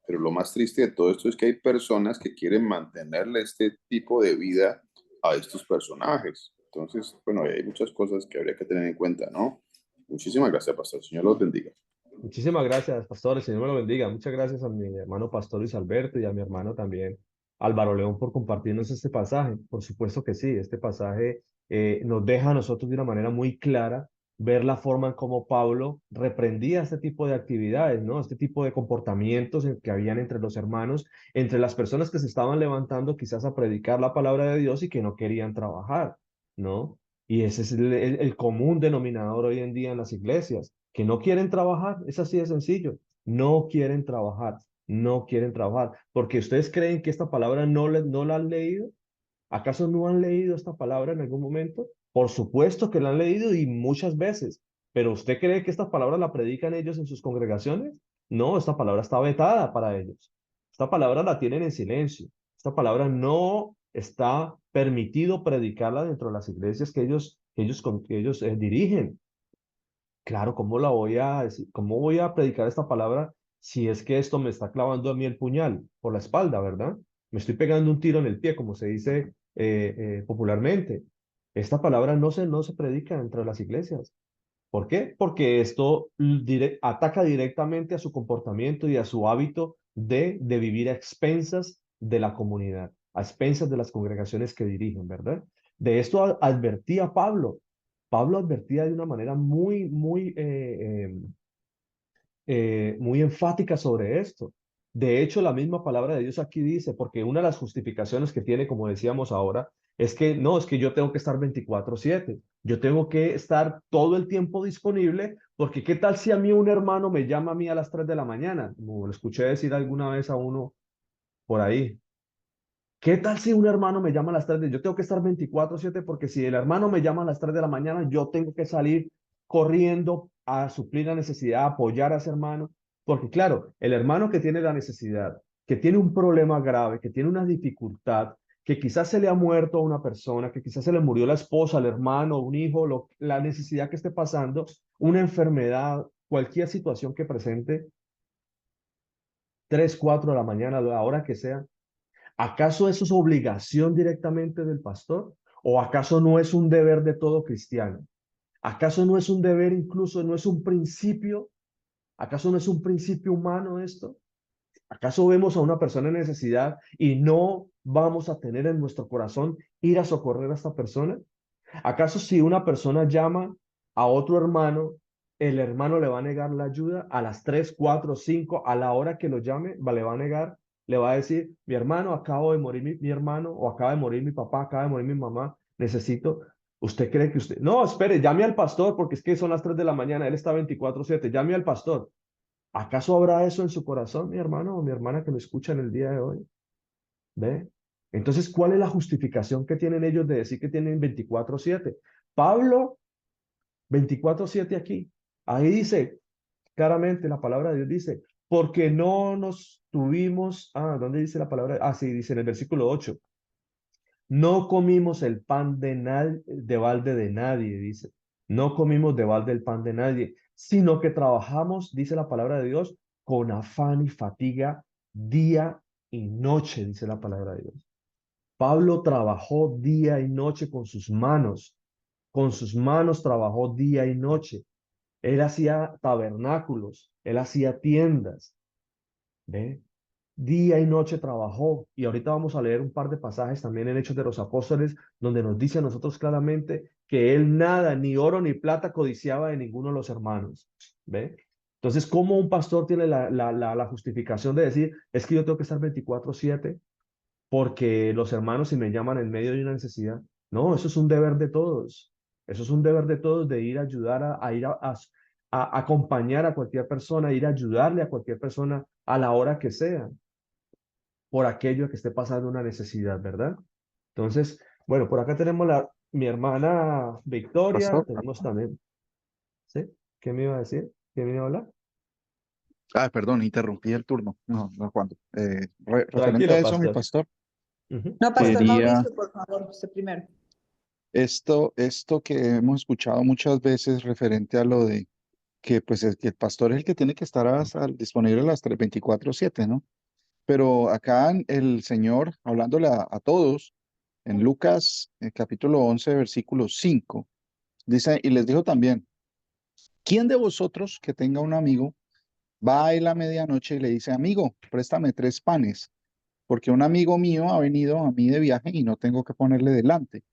Pero lo más triste de todo esto es que hay personas que quieren mantenerle este tipo de vida a estos personajes. Entonces, bueno, hay muchas cosas que habría que tener en cuenta, ¿no? Muchísimas gracias, pastor. Señor los bendiga. Muchísimas gracias, pastor. El Señor me lo bendiga. Muchas gracias a mi hermano pastor Luis Alberto y a mi hermano también Álvaro León por compartirnos este pasaje. Por supuesto que sí, este pasaje nos deja a nosotros de una manera muy clara ver la forma en cómo Pablo reprendía este tipo de actividades, ¿no? Este tipo de comportamientos que habían entre los hermanos, entre las personas que se estaban levantando quizás a predicar la palabra de Dios y que no querían trabajar, ¿no? Y ese es el común denominador hoy en día en las iglesias que no quieren trabajar, es así de sencillo, no quieren trabajar, no quieren trabajar, porque ustedes creen que esta palabra no la han leído, ¿acaso no han leído esta palabra en algún momento? Por supuesto que la han leído y muchas veces, pero ¿usted cree que esta palabra la predican ellos en sus congregaciones? No, esta palabra está vetada para ellos, esta palabra la tienen en silencio, esta palabra no está permitido predicarla dentro de las iglesias que ellos dirigen. Claro, ¿cómo la voy a decir? ¿Cómo voy a predicar esta palabra si es que esto me está clavando a mí el puñal por la espalda, ¿verdad? Me estoy pegando un tiro en el pie, como se dice popularmente. Esta palabra no se predica dentro de las iglesias. ¿Por qué? Porque esto ataca directamente a su comportamiento y a su hábito de vivir a expensas de la comunidad, a expensas de las congregaciones que dirigen, ¿verdad? De esto advertía Pablo. Pablo advertía de una manera muy enfática sobre esto. De hecho, la misma palabra de Dios aquí dice, porque una de las justificaciones que tiene, como decíamos ahora, es que no, es que yo tengo que estar 24/7, yo tengo que estar todo el tiempo disponible, porque ¿qué tal si a mí un hermano me llama a mí a las 3 de la mañana? Como lo escuché decir alguna vez a uno por ahí. ¿Qué tal si un hermano me llama a las 3 Yo tengo que estar 24/7 porque si el hermano me llama a las 3 de la mañana, yo tengo que salir corriendo a suplir la necesidad, a apoyar a ese hermano. Porque claro, el hermano que tiene la necesidad, que tiene un problema grave, que tiene una dificultad, que quizás se le ha muerto a una persona, que quizás se le murió la esposa, el hermano, un hijo, la necesidad que esté pasando, una enfermedad, cualquier situación que presente, 3, 4 de la mañana, a la hora que sea, ¿acaso eso es obligación directamente del pastor? ¿O acaso no es un deber de todo cristiano? ¿Acaso no es un deber incluso, no es un principio? ¿Acaso no es un principio humano esto? ¿Acaso vemos a una persona en necesidad y no vamos a tener en nuestro corazón ir a socorrer a esta persona? ¿Acaso si una persona llama a otro hermano, el hermano le va a negar la ayuda a las 3, 4, 5, a la hora que lo llame, le va a negar, le va a decir, mi hermano, acabo de morir mi hermano, o acaba de morir mi papá, acaba de morir mi mamá, necesito, ¿usted cree que usted? No, espere, llame al pastor, porque es que son las 3 de la mañana, él está 24/7, llame al pastor. ¿Acaso habrá eso en su corazón, mi hermano o mi hermana que me escucha en el día de hoy? ¿Ve? Entonces, ¿cuál es la justificación que tienen ellos de decir que tienen 24/7? Pablo, 24/7 aquí. Ahí dice, claramente la palabra de Dios dice, porque no nos tuvimos, ¿dónde dice la palabra? Sí, dice en el versículo 8, No comimos el pan de balde de nadie, dice. No comimos de balde el pan de nadie, sino que trabajamos, dice la palabra de Dios, con afán y fatiga día y noche, dice la palabra de Dios. Pablo trabajó día y noche con sus manos trabajó día y noche. Él hacía tabernáculos, él hacía tiendas, ¿ve? Día y noche trabajó. Y ahorita vamos a leer un par de pasajes también en Hechos de los Apóstoles, donde nos dice a nosotros claramente que él nada, ni oro ni plata codiciaba de ninguno de los hermanos, ¿ve? Entonces, ¿cómo un pastor tiene la justificación de decir, es que yo tengo que estar 24/7 porque los hermanos si me llaman en medio de una necesidad? No, eso es un deber de todos. Eso es un deber de todos de ir a ayudar a ir a acompañar a cualquier persona, ir a ayudarle a cualquier persona a la hora que sea, por aquello que esté pasando una necesidad, ¿verdad? Entonces, bueno, por acá tenemos mi hermana Victoria, Pastor. tenemos también, ¿sí? ¿Qué me iba a decir? ¿Qué me iba a hablar? Perdón, interrumpí el turno. No, no, cuando. Referente a Tranquilo, eso, mi pastor. pastor, Ujú. No, Pastor quería Mauricio, por favor, usted primero. esto que hemos escuchado muchas veces referente a lo de que pues es que el pastor es el que tiene que estar disponible a las 24/7, ¿no? Pero acá el Señor, hablándole a todos, en Lucas capítulo 11, versículo 5, dice, y les dijo también, ¿quién de vosotros que tenga un amigo va a él a medianoche y le dice, amigo, préstame 3 panes, porque un amigo mío ha venido a mí de viaje y no tengo que ponerle delante?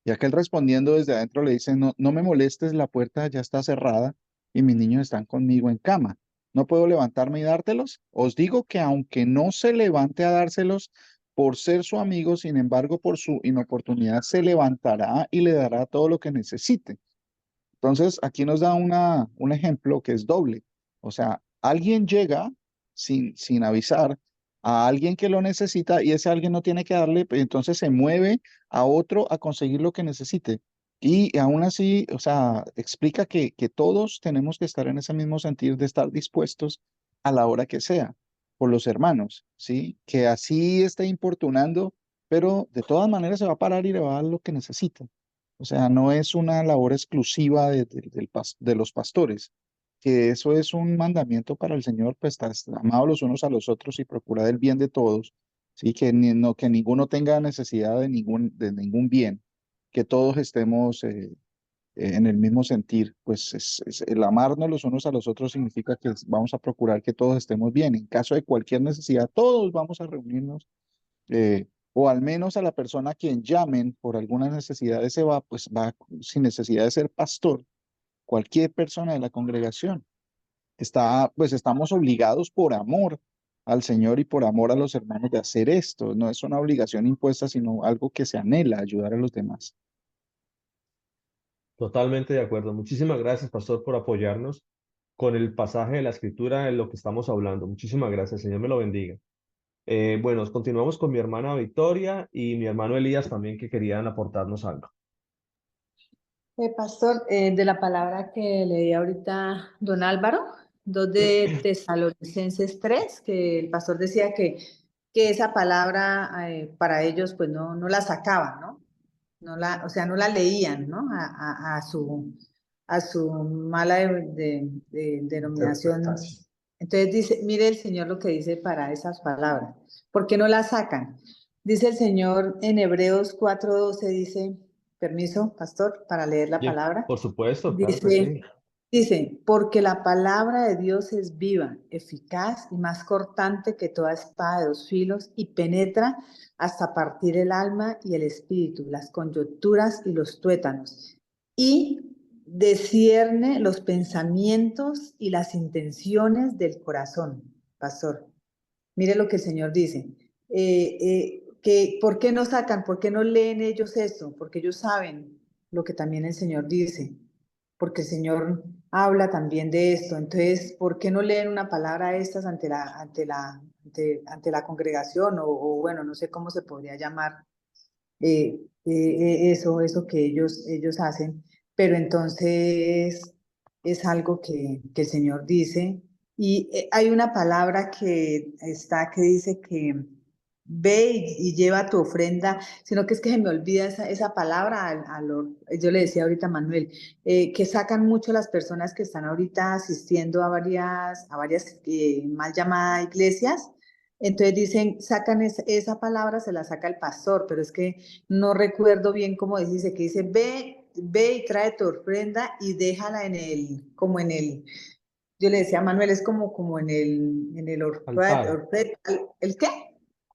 Y aquel respondiendo desde adentro le dice, no, no me molestes, la puerta ya está cerrada y mis niños están conmigo en cama. ¿No puedo levantarme y dártelos? Os digo que aunque no se levante a dárselos por ser su amigo, sin embargo, por su inoportunidad se levantará y le dará todo lo que necesite. Entonces, aquí nos da un ejemplo que es doble. O sea, alguien llega sin avisar a alguien que lo necesita y ese alguien no tiene que darle, pues, entonces se mueve a otro a conseguir lo que necesite. Y aún así, o sea, explica que todos tenemos que estar en ese mismo sentir de estar dispuestos a la hora que sea por los hermanos, ¿sí? Que así esté importunando, pero de todas maneras se va a parar y le va a dar lo que necesita. O sea, no es una labor exclusiva de los pastores, que eso es un mandamiento para el Señor, pues amados los unos a los otros y procurar el bien de todos, sí, que ninguno tenga necesidad de ningún bien, que todos estemos en el mismo sentir, pues el amarnos los unos a los otros significa que vamos a procurar que todos estemos bien. En caso de cualquier necesidad, todos vamos a reunirnos o al menos a la persona a quien llamen por alguna necesidad, ese va, pues va sin necesidad de ser pastor, cualquier persona de la congregación. Pues estamos obligados por amor al Señor y por amor a los hermanos de hacer esto. No es una obligación impuesta, sino algo que se anhela, ayudar a los demás. Totalmente de acuerdo. Muchísimas gracias, pastor, por apoyarnos con el pasaje de la escritura en lo que estamos hablando. Muchísimas gracias. Señor me lo bendiga. Bueno, continuamos con mi hermana Victoria y mi hermano Elías también que querían aportarnos algo. Pastor, de la palabra que leí ahorita don Álvaro, 2 de Tesalonicenses 3, que el pastor decía que esa palabra para ellos pues no la sacaban, ¿no? O sea, no la leían, ¿no? A su mala denominación. Interpretación. Entonces dice, mire el Señor lo que dice para esas palabras. ¿Por qué no la sacan? Dice el Señor en Hebreos 4:12, dice, permiso, pastor, para leer la Bien, palabra. por supuesto, claro que Dice, sí. dice, porque la palabra de Dios es viva, eficaz y más cortante que toda espada de 2 filos y penetra hasta partir el alma y el espíritu, las coyunturas y los tuétanos, y discierne los pensamientos y las intenciones del corazón. Pastor, mire lo que el Señor dice. Que ¿por qué no sacan? ¿Por qué no leen ellos esto? Porque ellos saben lo que también el Señor dice, porque el Señor habla también de esto. Entonces, ¿por qué no leen una palabra de estas ante la congregación? O bueno, no sé cómo se podría llamar eso que ellos hacen, pero entonces es algo que el Señor dice. Y hay una palabra que dice ve y lleva tu ofrenda, sino que es que se me olvida esa palabra. Yo le decía ahorita a Manuel, que sacan mucho las personas que están ahorita asistiendo a varias mal llamadas iglesias. Entonces dicen, sacan esa palabra, se la saca el pastor, pero es que no recuerdo bien cómo dice, que dice, ve y trae tu ofrenda y déjala como en el, yo le decía a Manuel, es como en el Altar, ¿el qué?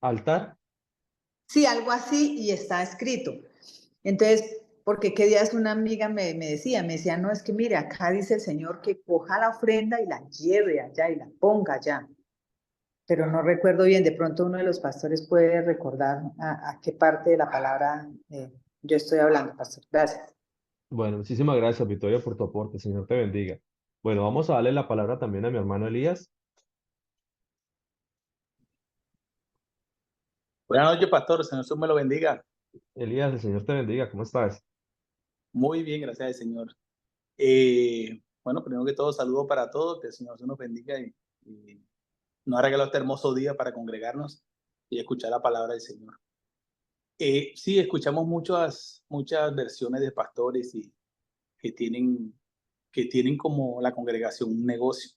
altar. Sí, algo así y está escrito. Entonces, porque qué días una amiga me decía, no, es que mire, acá dice el Señor que coja la ofrenda y la lleve allá y la ponga allá. Pero no recuerdo bien, de pronto uno de los pastores puede recordar a qué parte de la palabra yo estoy hablando, pastor. Gracias. Bueno, muchísimas gracias, Victoria, por tu aporte. Señor te bendiga. Bueno, vamos a darle la palabra también a mi hermano Elías. Buenas noches, pastor. Señor Jesús me lo bendiga. Elías, el Señor te bendiga. ¿Cómo estás? Muy bien, gracias al Señor. Bueno, primero que todo, saludo para todos. Que el Señor se nos bendiga y nos ha regalado este hermoso día para congregarnos y escuchar la palabra del Señor. Sí, escuchamos muchas versiones de pastores y que tienen, que tienen como la congregación un negocio.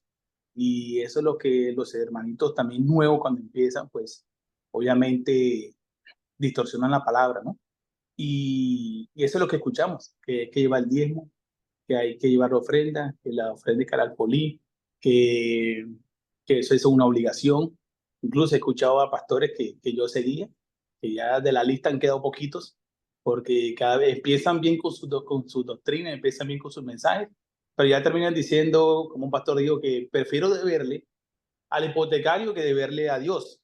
Y eso es lo que los hermanitos también nuevos cuando empiezan, pues obviamente distorsionan la palabra, ¿no? Y eso es lo que escuchamos, que hay que llevar el diezmo, que hay que llevar la ofrenda, que la ofrenda es cara al polí, que, que eso es una obligación. Incluso he escuchado a pastores que yo seguía, que ya de la lista han quedado poquitos, porque cada vez empiezan bien con sus doctrinas, empiezan bien con sus mensajes, pero ya terminan diciendo, como un pastor dijo, que prefiero deberle al hipotecario que deberle a Dios.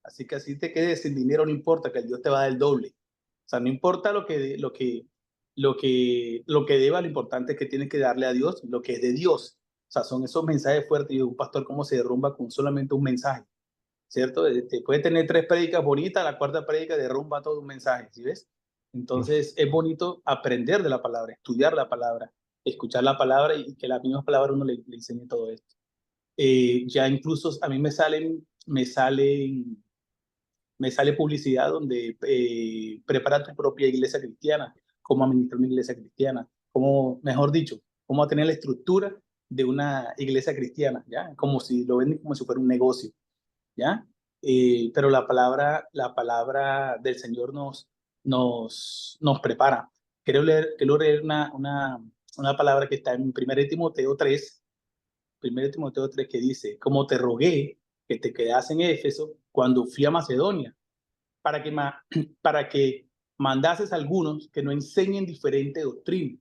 Así que así te quedes sin dinero, no importa, que el Dios te va a dar el doble. O sea, no importa lo que deba, lo importante es que tienes que darle a Dios lo que es de Dios. O sea, son esos mensajes fuertes y un pastor cómo se derrumba con solamente un mensaje, ¿cierto? Puede tener 3 prédicas bonitas, la 4ª prédica derrumba todo un mensaje, ¿sí ves? Entonces es bonito aprender de la palabra, estudiar la palabra, escuchar la palabra y que la misma palabra uno le enseñe todo esto. Ya incluso a mí me sale publicidad donde prepara tu propia iglesia cristiana, cómo administrar una iglesia cristiana, cómo, mejor dicho, cómo tener la estructura de una iglesia cristiana, ¿ya? Como si lo venden como si fuera un negocio, ¿ya? Pero la palabra del Señor nos prepara. Quiero leer una palabra que está en 1 Timoteo 3, que dice, como te rogué que te quedas en Éfeso cuando fui a Macedonia, para que, para que mandases a algunos que no enseñen diferente doctrina,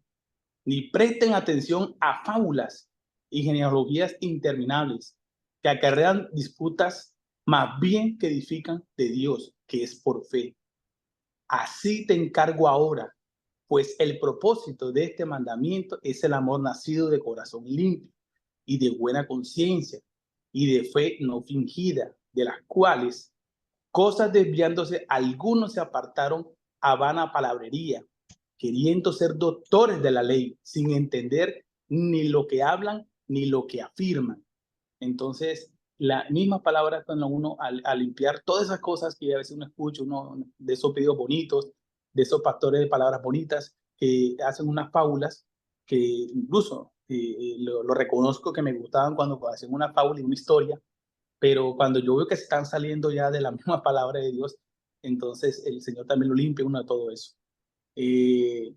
ni presten atención a fábulas y genealogías interminables, que acarrean disputas, más bien que edifican de Dios, que es por fe. Así te encargo ahora, pues el propósito de este mandamiento es el amor nacido de corazón limpio y de buena conciencia y de fe no fingida, de las cuales cosas desviándose algunos se apartaron a vana palabrería, queriendo ser doctores de la ley, sin entender ni lo que hablan ni lo que afirman. Entonces, la misma palabra cuando uno al limpiar todas esas cosas que a veces uno escucha, uno de esos pedidos bonitos, de esos pastores de palabras bonitas que hacen unas fábulas que incluso lo reconozco que me gustaban cuando hacían una fábula y una historia, pero cuando yo veo que se están saliendo ya de la misma palabra de Dios, entonces el Señor también lo limpia uno de todo eso. Eh,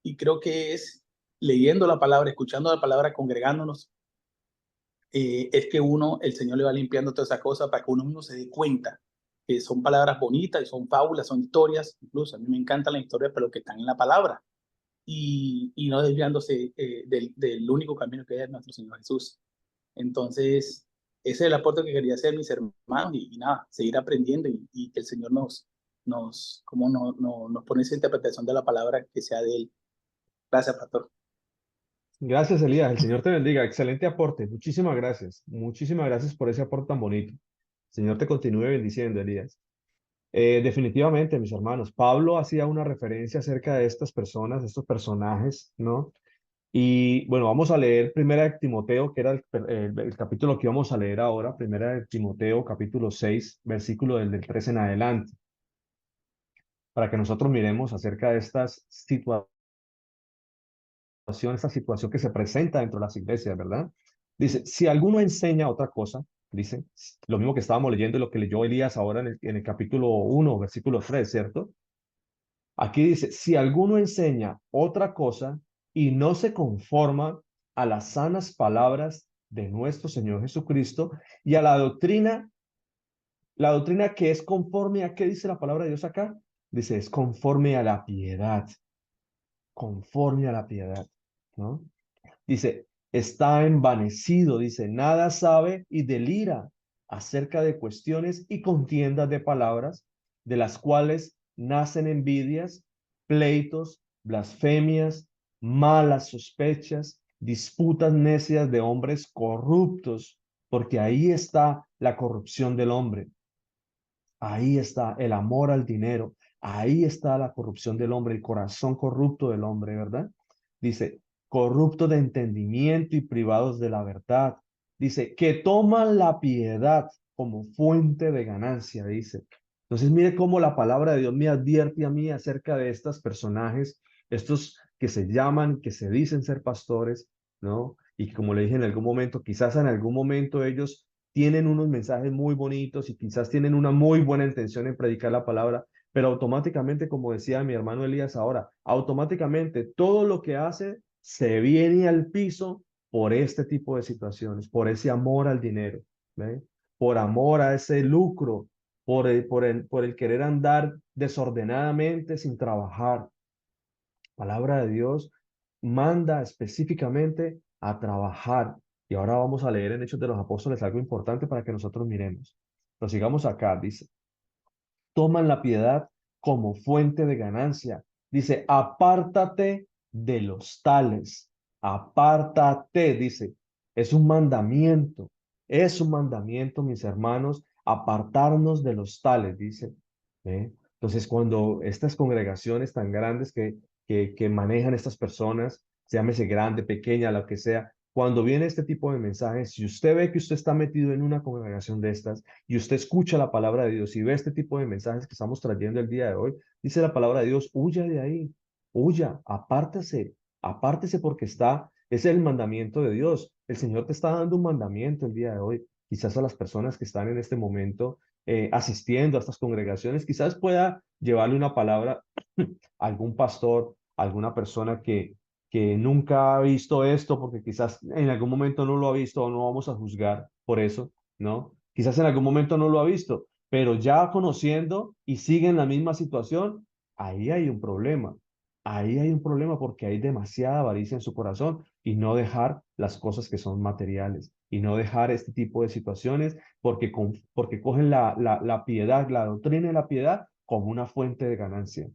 y creo que es leyendo la palabra, escuchando la palabra, congregándonos, es que el Señor le va limpiando toda esa cosa para que uno mismo se dé cuenta que son palabras bonitas y son fábulas, son historias. Incluso a mí me encantan las historias, pero que están en la palabra y no desviándose del único camino que es nuestro Señor Jesús. Entonces, ese es el aporte que quería hacer mis hermanos y nada, seguir aprendiendo y que el Señor nos pone esa interpretación de la palabra que sea de Él. Gracias, pastor. Gracias, Elías. El Señor te bendiga. Excelente aporte. Muchísimas gracias. Muchísimas gracias por ese aporte tan bonito. El Señor te continúe bendiciendo, Elías. Definitivamente, mis hermanos, Pablo hacía una referencia acerca de estas personas, estos personajes, ¿no? Y bueno, vamos a leer Primera de Timoteo, que era el capítulo que vamos a leer ahora, Primera de Timoteo, capítulo 6, versículo del 3 en adelante, para que nosotros miremos acerca de esta situación que se presenta dentro de las iglesias, ¿verdad? Dice, si alguno enseña otra cosa, dice, lo mismo que estábamos leyendo y lo que leyó Elías ahora en el capítulo 1, versículo 3, ¿cierto? Aquí dice, si alguno enseña otra cosa y no se conforma a las sanas palabras de nuestro Señor Jesucristo y a la doctrina que es conforme a, ¿qué dice la palabra de Dios acá? Dice, es conforme a la piedad, ¿no? Dice, está envanecido, dice, nada sabe y delira acerca de cuestiones y contiendas de palabras, de las cuales nacen envidias, pleitos, blasfemias, malas sospechas, disputas necias de hombres corruptos, porque ahí está la corrupción del hombre. Ahí está el amor al dinero. Ahí está la corrupción del hombre, el corazón corrupto del hombre, ¿verdad? Dice, corrupto de entendimiento y privados de la verdad. Dice, que toman la piedad como fuente de ganancia, dice. Entonces, mire cómo la palabra de Dios me advierte a mí acerca de estos personajes, estos que se llaman, que se dicen ser pastores, ¿no? Y como le dije en algún momento, quizás en algún momento ellos tienen unos mensajes muy bonitos y quizás tienen una muy buena intención en predicar la palabra, pero automáticamente, como decía mi hermano Elías ahora, automáticamente todo lo que hace se viene al piso por este tipo de situaciones, por ese amor al dinero, ¿ve? Por amor a ese lucro, por el querer andar desordenadamente sin trabajar. Palabra de Dios manda específicamente a trabajar. Y ahora vamos a leer en Hechos de los Apóstoles algo importante para que nosotros miremos. Prosigamos acá, dice, toman la piedad como fuente de ganancia. Dice, apártate de los tales. Apártate, dice, es un mandamiento, mis hermanos, apartarnos de los tales, dice. ¿Eh? Entonces, cuando estas congregaciones tan grandes que manejan estas personas, llámese grande, pequeña, lo que sea, cuando viene este tipo de mensajes, si usted ve que usted está metido en una congregación de estas, y usted escucha la palabra de Dios y ve este tipo de mensajes que estamos trayendo el día de hoy, dice la palabra de Dios, huya de ahí, huya, apártese porque es el mandamiento de Dios. El Señor te está dando un mandamiento el día de hoy. Quizás a las personas que están en este momento asistiendo a estas congregaciones, quizás pueda llevarle una palabra a algún pastor, a alguna persona que nunca ha visto esto, porque quizás en algún momento no lo ha visto o no vamos a juzgar por eso, ¿no? Quizás en algún momento no lo ha visto, pero ya conociendo y sigue en la misma situación, ahí hay un problema. Ahí hay un problema porque hay demasiada avaricia en su corazón y no dejar las cosas que son materiales y no dejar este tipo de situaciones porque cogen la piedad, la doctrina de la piedad como una fuente de ganancia.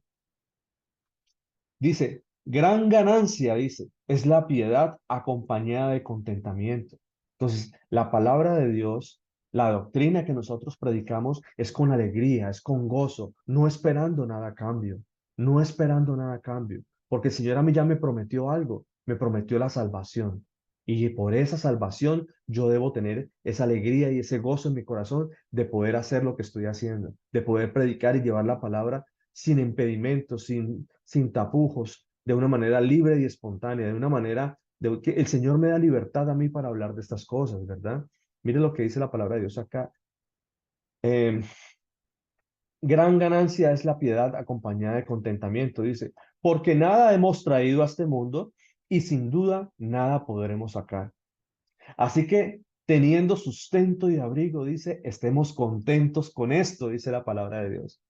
Dice, gran ganancia, dice, es la piedad acompañada de contentamiento. Entonces, la palabra de Dios, la doctrina que nosotros predicamos es con alegría, es con gozo, no esperando nada a cambio, no esperando nada a cambio, porque el Señor a mí ya me prometió algo, me prometió la salvación. Y por esa salvación yo debo tener esa alegría y ese gozo en mi corazón de poder hacer lo que estoy haciendo, de poder predicar y llevar la palabra sin impedimentos, sin tapujos, de una manera libre y espontánea, de una manera de que el Señor me da libertad a mí para hablar de estas cosas, ¿verdad? Mire lo que dice la palabra de Dios acá. Em, Gran ganancia es la piedad acompañada de contentamiento, dice, porque nada hemos traído a este mundo y sin duda nada podremos sacar. Así que teniendo sustento y abrigo, dice, estemos contentos con esto, dice la palabra de Dios.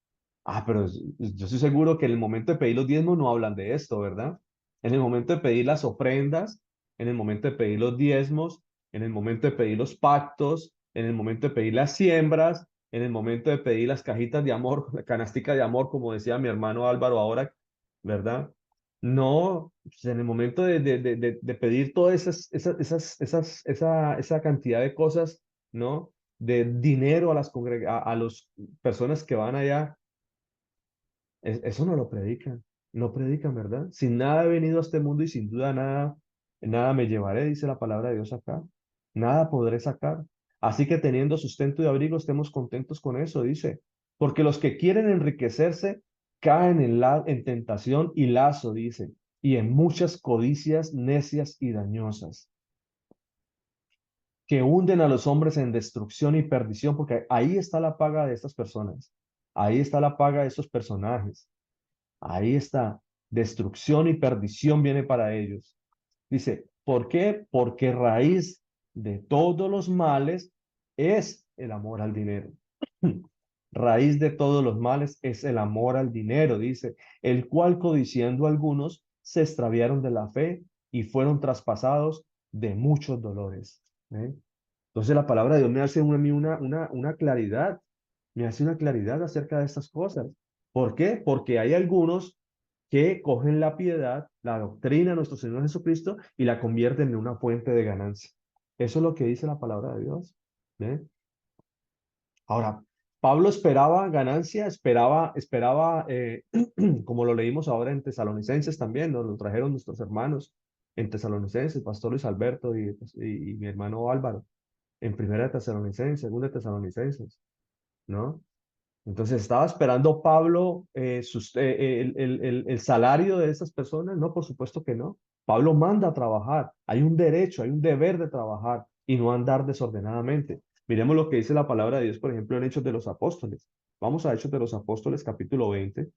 Pero yo estoy seguro que en el momento de pedir los diezmos no hablan de esto, ¿verdad? En el momento de pedir las ofrendas, en el momento de pedir los diezmos, en el momento de pedir los pactos, en el momento de pedir las siembras, en el momento de pedir las cajitas de amor, la canastica de amor, como decía mi hermano Álvaro ahora, ¿verdad? No, pues en el momento de pedir todas esa cantidad de cosas, ¿no? De dinero a a las personas que van allá, eso no lo predican, no predican, ¿verdad? Sin nada he venido a este mundo y sin duda nada Nada me llevaré, dice la palabra de Dios acá. Nada podré sacar. Así que teniendo sustento y abrigo, estemos contentos con eso, dice. Porque los que quieren enriquecerse caen en tentación y lazo, dice, y en muchas codicias necias y dañosas, que hunden a los hombres en destrucción y perdición, porque ahí está la paga de estas personas. Ahí está la paga de estos personajes. Ahí está. Destrucción y perdición viene para ellos. Dice, ¿por qué? Porque raíz de todos los males es el amor al dinero. Raíz de todos los males es el amor al dinero, dice, el cual codiciando algunos se extraviaron de la fe y fueron traspasados de muchos dolores. ¿Eh? Entonces la palabra de Dios me hace a mí una claridad, me hace una claridad acerca de estas cosas. ¿Por qué? Porque hay algunos que cogen la piedad, la doctrina de nuestro Señor Jesucristo y la convierten en una fuente de ganancia. Eso es lo que dice la palabra de Dios. ¿Eh? Ahora, Pablo esperaba ganancia, esperaba como lo leímos ahora en Tesalonicenses también, nos lo trajeron nuestros hermanos en Tesalonicenses, Pastor Luis Alberto y mi hermano Álvaro, en Primera de Tesalonicenses, Segunda de Tesalonicenses, ¿no? Entonces, ¿estaba esperando Pablo el salario de esas personas? No, por supuesto que no. Pablo manda a trabajar. Hay un derecho, hay un deber de trabajar y no andar desordenadamente. Miremos lo que dice la palabra de Dios, por ejemplo, en Hechos de los Apóstoles. Vamos a Hechos de los Apóstoles, capítulo 20.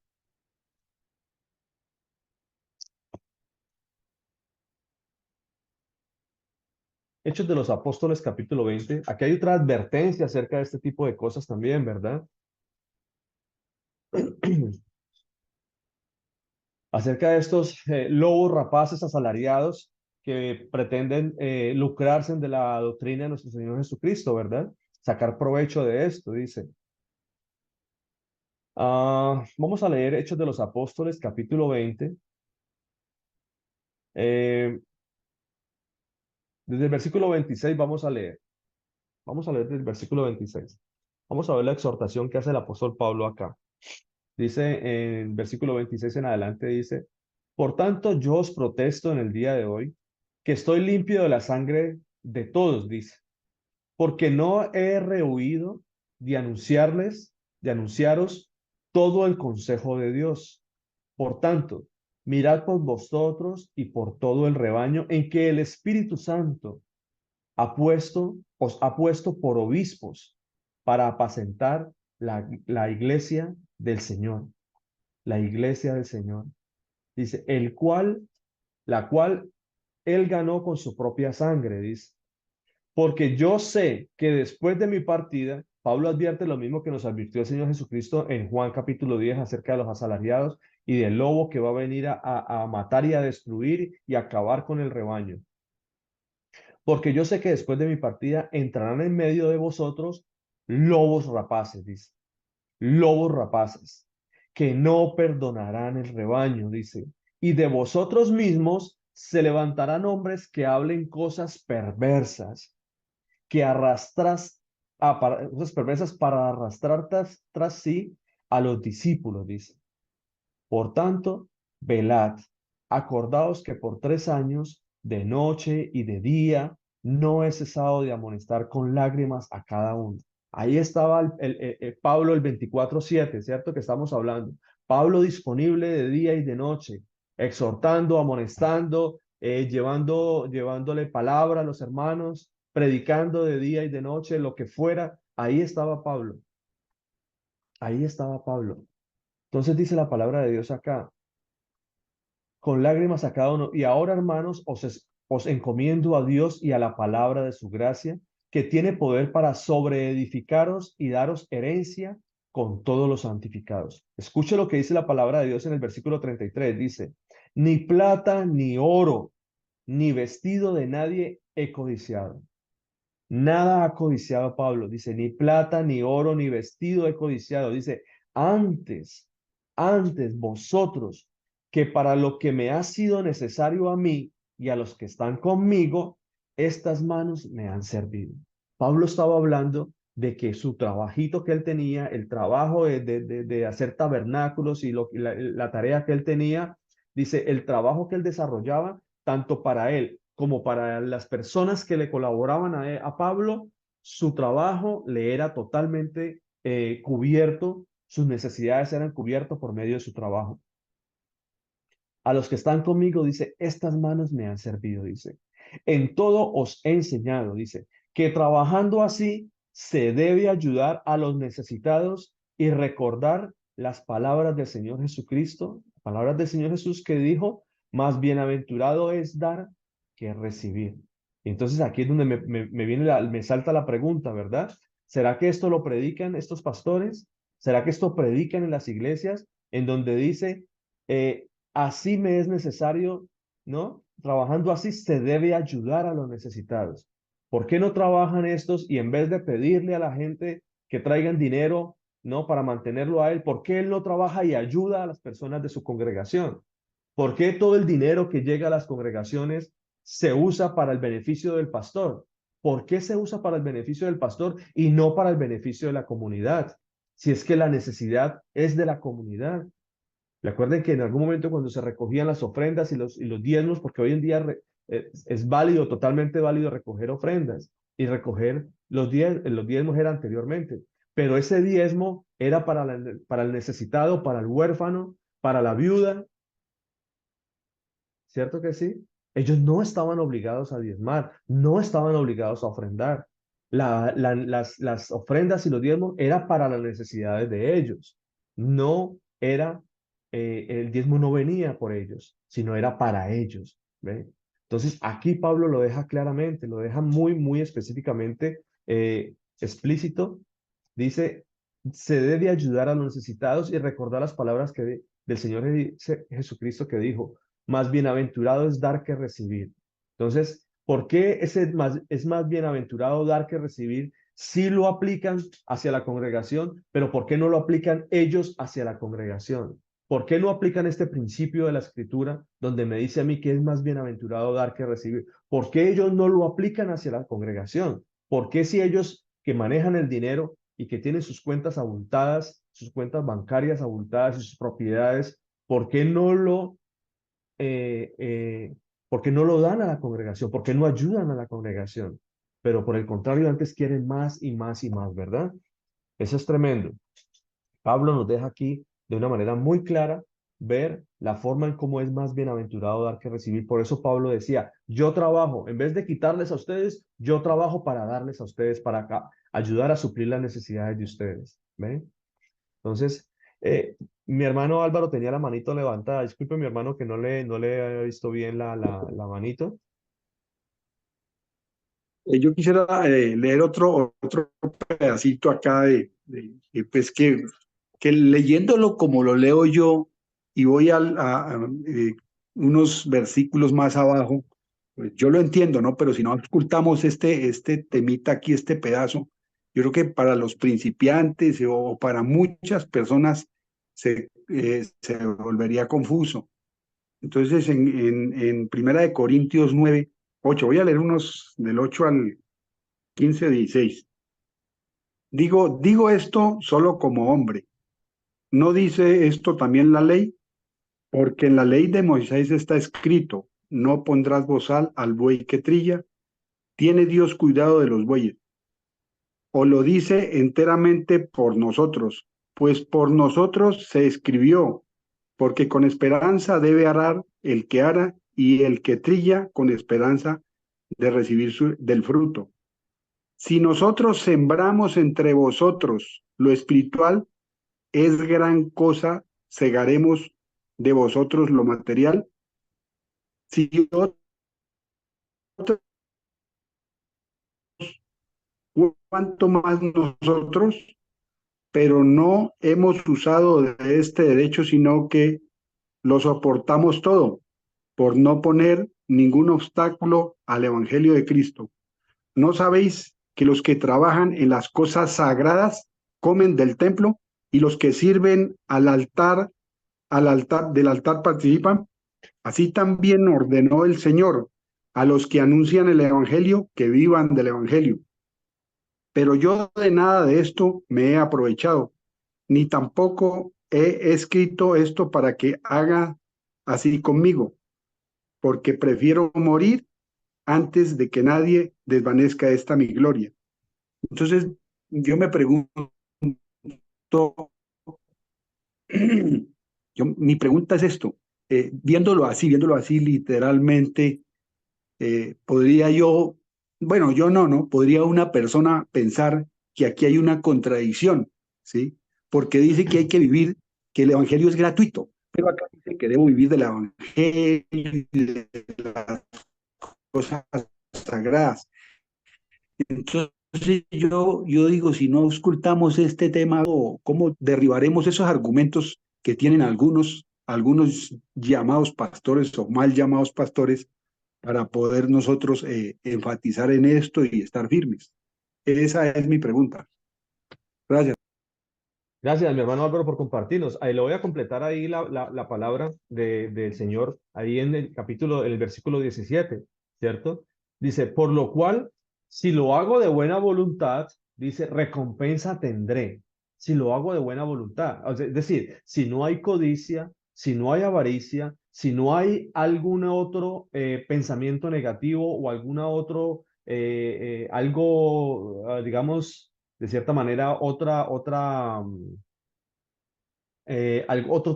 Hechos de los Apóstoles, capítulo 20. Aquí hay otra advertencia acerca de este tipo de cosas también, ¿verdad? Acerca de estos lobos rapaces asalariados que pretenden lucrarse de la doctrina de nuestro Señor Jesucristo, ¿verdad? Sacar provecho de esto, dice. Vamos a leer Hechos de los Apóstoles, capítulo 20. Eh, desde el versículo 26 vamos a leer. Vamos a leer desde el versículo 26. Vamos a ver la exhortación que hace el apóstol Pablo acá. Dice en versículo 26 en adelante, dice, por tanto yo os protesto en el día de hoy que estoy limpio de la sangre de todos, dice, porque no he rehuido de anunciaros todo el consejo de Dios. Por tanto, mirad por vosotros y por todo el rebaño en que el Espíritu Santo os ha puesto por obispos para apacentar la iglesia del Señor, la iglesia del Señor. Dice, la cual él ganó con su propia sangre, dice. Porque yo sé que después de mi partida, Pablo advierte lo mismo que nos advirtió el Señor Jesucristo en Juan capítulo 10 acerca de los asalariados y del lobo que va a venir a matar y a destruir y acabar con el rebaño. Porque yo sé que después de mi partida entrarán en medio de vosotros lobos rapaces, dice. Lobos rapaces, que no perdonarán el rebaño, dice. Y de vosotros mismos se levantarán hombres que hablen cosas perversas, que cosas perversas para arrastrar tras sí a los discípulos, dice. Por tanto, velad, acordaos que por 3 años, de noche y de día, no he cesado de amonestar con lágrimas a cada uno. Ahí estaba Pablo el 24/7, ¿cierto? Que estamos hablando. Pablo disponible de día y de noche, exhortando, amonestando, llevándole palabra a los hermanos, predicando de día y de noche, lo que fuera. Ahí estaba Pablo. Ahí estaba Pablo. Entonces dice la palabra de Dios acá, con lágrimas a cada uno. Y ahora, hermanos, os encomiendo a Dios y a la palabra de su gracia, que tiene poder para sobreedificaros y daros herencia con todos los santificados. Escuche lo que dice la palabra de Dios en el versículo 33. Dice, ni plata, ni oro, ni vestido de nadie he codiciado. Nada ha codiciado Pablo. Dice, ni plata, ni oro, ni vestido he codiciado. Dice, antes vosotros, que para lo que me ha sido necesario a mí y a los que están conmigo, estas manos me han servido. Pablo estaba hablando de que su trabajito que él tenía, el trabajo de hacer tabernáculos y la tarea que él tenía, dice, el trabajo que él desarrollaba, tanto para él como para las personas que le colaboraban a Pablo, su trabajo le era totalmente cubierto, sus necesidades eran cubiertas por medio de su trabajo. A los que están conmigo, dice, estas manos me han servido, dice. En todo os he enseñado, dice, que trabajando así se debe ayudar a los necesitados y recordar las palabras del Señor Jesucristo, palabras del Señor Jesús que dijo, más bienaventurado es dar que recibir. Y entonces aquí es donde me viene me salta la pregunta, ¿verdad? ¿Será que esto lo predican estos pastores? ¿Será que esto predican en las iglesias en donde dice, así me es necesario, ¿no? Trabajando así se debe ayudar a los necesitados? ¿Por qué no trabajan estos y en vez de pedirle a la gente que traigan dinero, ¿no? Para mantenerlo a él, ¿por qué él no trabaja y ayuda a las personas de su congregación? ¿Por qué todo el dinero que llega a las congregaciones se usa para el beneficio del pastor? ¿Por qué se usa para el beneficio del pastor y no para el beneficio de la comunidad? Si es que la necesidad es de la comunidad. Recuerden que en algún momento cuando se recogían las ofrendas y los diezmos, porque hoy en día es válido, totalmente válido recoger ofrendas y recoger los diezmos era anteriormente, pero ese diezmo era para el necesitado, para el huérfano, para la viuda, ¿cierto que sí? Ellos no estaban obligados a diezmar, no estaban obligados a ofrendar. Las ofrendas y los diezmos era para las necesidades de ellos. No era, el diezmo no venía por ellos, sino era para ellos. ¿Ve? Entonces aquí Pablo lo deja claramente, lo deja muy, muy específicamente explícito. Dice, se debe ayudar a los necesitados y recordar las palabras del Señor Jesucristo que dijo, más bienaventurado es dar que recibir. Entonces, ¿por qué es más bienaventurado dar que recibir? Si lo aplican hacia la congregación, pero ¿por qué no lo aplican ellos hacia la congregación? ¿Por qué no aplican este principio de la escritura donde me dice a mí que es más bienaventurado dar que recibir? ¿Por qué ellos no lo aplican hacia la congregación? ¿Por qué si ellos que manejan el dinero y que tienen sus cuentas abultadas, sus cuentas bancarias abultadas y sus propiedades, ¿por qué no eh, eh, ¿por qué no lo dan a la congregación? ¿Por qué no ayudan a la congregación? Pero por el contrario, antes quieren más y más y más, ¿verdad? Eso es tremendo. Pablo nos deja aquí de una manera muy clara ver la forma en cómo es más bienaventurado dar que recibir. Por eso Pablo decía, yo trabajo, en vez de quitarles a ustedes, yo trabajo para darles a ustedes, para ayudar a suplir las necesidades de ustedes. ¿Ven? Entonces, mi hermano Álvaro tenía la manito levantada. Disculpe, mi hermano, que no le había visto bien la manito. Yo quisiera leer otro pedacito acá pues que leyéndolo como lo leo yo y voy unos versículos más abajo, pues yo lo entiendo, ¿no? Pero si no ocultamos este temita aquí, este pedazo, yo creo que para los principiantes o para muchas personas se volvería confuso. Entonces, en Primera de Corintios 9:8, voy a leer unos del 8 al 15, 16. Digo esto solo como hombre. ¿No dice esto también la ley? Porque en la ley de Moisés está escrito, no pondrás bozal al buey que trilla, tiene Dios cuidado de los bueyes. O lo dice enteramente por nosotros, pues por nosotros se escribió, porque con esperanza debe arar el que ara y el que trilla con esperanza de recibir del fruto. Si nosotros sembramos entre vosotros lo espiritual, es gran cosa, segaremos de vosotros lo material. Si otros, cuanto más nosotros, pero no hemos usado de este derecho, sino que lo soportamos todo, por no poner ningún obstáculo al Evangelio de Cristo. ¿No sabéis que los que trabajan en las cosas sagradas comen del templo y los que sirven del altar participan? Así también ordenó el Señor a los que anuncian el Evangelio que vivan del Evangelio. Pero yo de nada de esto me he aprovechado, ni tampoco he escrito esto para que haga así conmigo, porque prefiero morir antes de que nadie desvanezca esta mi gloria. Entonces, yo me pregunto, mi pregunta es esto, viéndolo así literalmente, podría yo, bueno, yo no, podría una persona pensar que aquí hay una contradicción, ¿sí? Porque dice que hay que vivir, que el evangelio es gratuito, pero acá dice que debo vivir del evangelio y de las cosas sagradas. Entonces yo digo, si no ocultamos este tema, ¿cómo derribaremos esos argumentos que tienen algunos llamados pastores o mal llamados pastores para poder nosotros enfatizar en esto y estar firmes? Esa es mi pregunta. Gracias. Gracias, mi hermano Álvaro, por compartirnos. Ahí le voy a completar ahí la palabra del Señor, ahí en el capítulo, en el versículo 17, ¿cierto? Dice, por lo cual, si lo hago de buena voluntad, dice, recompensa tendré. Si lo hago de buena voluntad. O sea, es decir, si no hay codicia, si no hay avaricia, si no hay algún otro pensamiento negativo o alguna otro, algo, digamos, de cierta manera, otro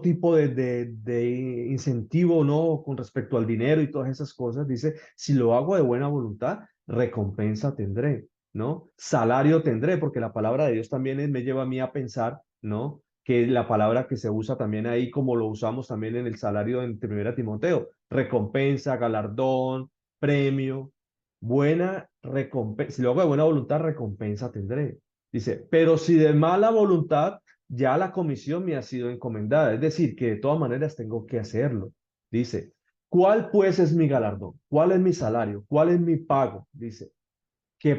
tipo de incentivo, ¿no? Con respecto al dinero y todas esas cosas, dice, si lo hago de buena voluntad, recompensa tendré, ¿no? Salario tendré, porque la palabra de Dios también me lleva a mí a pensar, ¿no? Que la palabra que se usa también ahí, como lo usamos también en el salario en 1 Timoteo, recompensa, galardón, premio, buena recompensa, si lo hago de buena voluntad, recompensa tendré. Dice, pero si de mala voluntad, ya la comisión me ha sido encomendada, es decir, que de todas maneras tengo que hacerlo. Dice, ¿cuál pues es mi galardón? ¿Cuál es mi salario? ¿Cuál es mi pago? Dice, que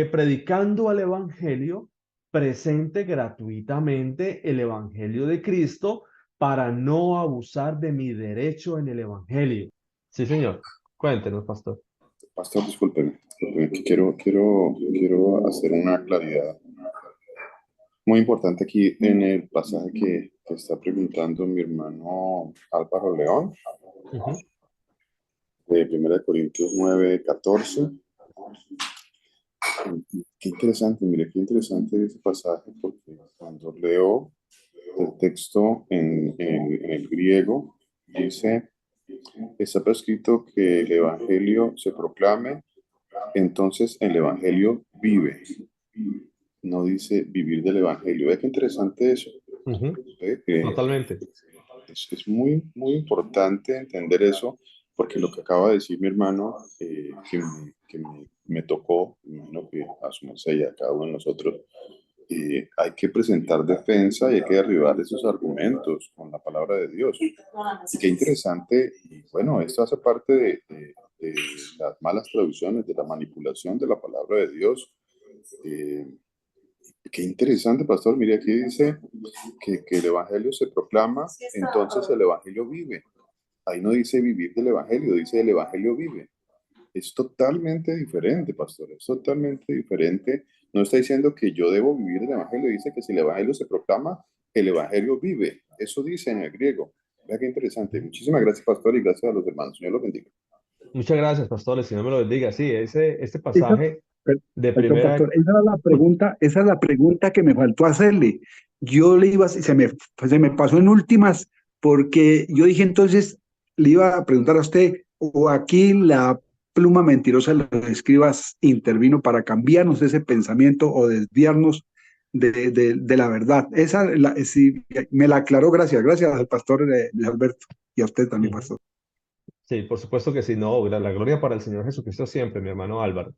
predicando el Evangelio, presente gratuitamente el Evangelio de Cristo para no abusar de mi derecho en el Evangelio. Sí, señor. Cuéntenos, pastor. Pastor, discúlpeme, que quiero hacer una claridad muy importante aquí en el pasaje que está preguntando mi hermano Álvaro León, Ujú. de 1 Corintios 9:14. Qué interesante, mire, qué interesante ese pasaje, porque cuando leo el texto en el griego, dice, está prescrito que el Evangelio se proclame, entonces el Evangelio vive. No dice vivir del Evangelio. ¿Ve qué interesante eso? Ujú. ¿Ve que Totalmente. es muy, muy importante entender eso, porque lo que acaba de decir mi hermano, me tocó, me imagino que a su merced y a cada uno de nosotros, hay que presentar defensa y hay que derribar esos argumentos con la palabra de Dios. Y qué interesante, y bueno, esto hace parte de las malas traducciones, de la manipulación de la palabra de Dios. Eh, Qué interesante, pastor. Mire, aquí dice que el Evangelio se proclama, entonces el Evangelio vive. Ahí no dice vivir del Evangelio, dice el Evangelio vive. Es totalmente diferente, pastor, es totalmente diferente. No está diciendo que yo debo vivir del Evangelio, dice que si el Evangelio se proclama, el Evangelio vive. Eso dice en el griego. Vea qué interesante. Muchísimas gracias, pastor, y gracias a los hermanos. Señor los bendiga. Muchas gracias, pastor. El Señor me lo bendiga. Sí, este Esa, pasaje per- de Perdón, primera. pastor, esa es la pregunta que me faltó hacerle. Yo le iba, se me pasó en últimas, porque yo dije entonces, le iba a preguntar a usted, o aquí la pluma mentirosa de los escribas intervino para cambiarnos ese pensamiento o desviarnos de la verdad. Sí, me la aclaró, gracias al pastor Alberto y a usted también, Ujú. pastor. Sí, por supuesto que sí, no, la gloria para el Señor Jesucristo siempre, mi hermano Álvaro.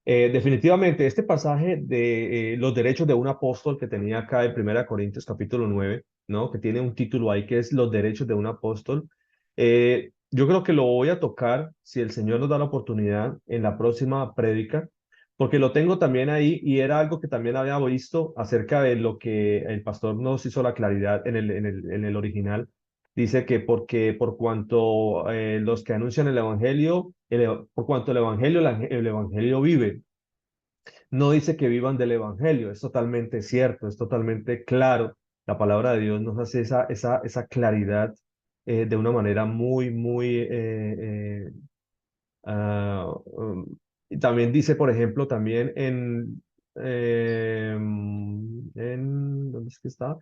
Definitivamente, este pasaje de los derechos de un apóstol que tenía acá en 1 Corintios capítulo 9, ¿no? Que tiene un título ahí que es los derechos de un apóstol. Yo creo que lo voy a tocar, si el Señor nos da la oportunidad, en la próxima prédica, porque lo tengo también ahí y era algo que también había visto acerca de lo que el pastor nos hizo la claridad en el original. Dice que porque por cuanto los que anuncian el evangelio, por cuanto el evangelio vive, no dice que vivan del evangelio, es totalmente cierto, es totalmente claro. La palabra de Dios nos hace esa claridad de una manera muy, muy Y también dice, por ejemplo, también ¿dónde es que está?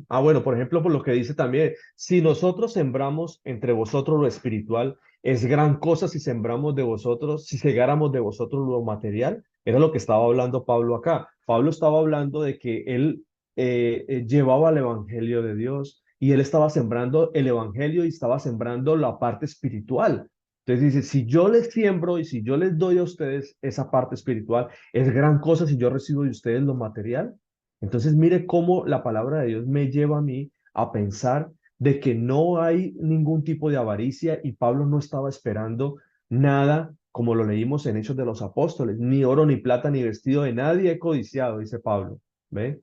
Bueno, por ejemplo, por lo que dice también, si nosotros sembramos entre vosotros lo espiritual, es gran cosa si sembramos de vosotros, si segáramos de vosotros lo material. Era lo que estaba hablando Pablo acá. Pablo estaba hablando de que él llevaba el evangelio de Dios y él estaba sembrando el evangelio y estaba sembrando la parte espiritual. Entonces dice, si yo les siembro y si yo les doy a ustedes esa parte espiritual, es gran cosa si yo recibo de ustedes lo material. Entonces, mire cómo la palabra de Dios me lleva a mí a pensar de que no hay ningún tipo de avaricia y Pablo no estaba esperando nada, como lo leímos en Hechos de los Apóstoles, ni oro, ni plata, ni vestido de nadie he codiciado, dice Pablo. ¿Ve?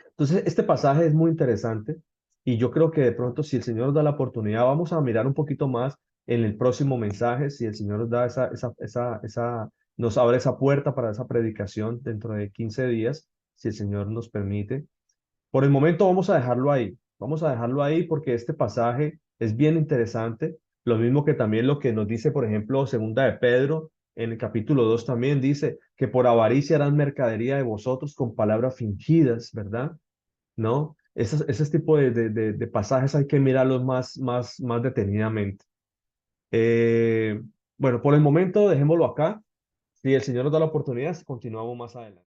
Entonces, este pasaje es muy interesante y yo creo que de pronto, si el Señor nos da la oportunidad, vamos a mirar un poquito más en el próximo mensaje, si el Señor nos da nos abre esa puerta para esa predicación dentro de 15 días, si el Señor nos permite. Por el momento vamos a dejarlo ahí porque este pasaje es bien interesante, lo mismo que también lo que nos dice, por ejemplo, segunda de Pedro, en el capítulo 2 también dice que por avaricia harán mercadería de vosotros con palabras fingidas, ¿verdad? ¿No? Ese tipo de pasajes hay que mirarlos más detenidamente. Eh, bueno, por el momento dejémoslo acá. Si el Señor nos da la oportunidad, continuamos más adelante.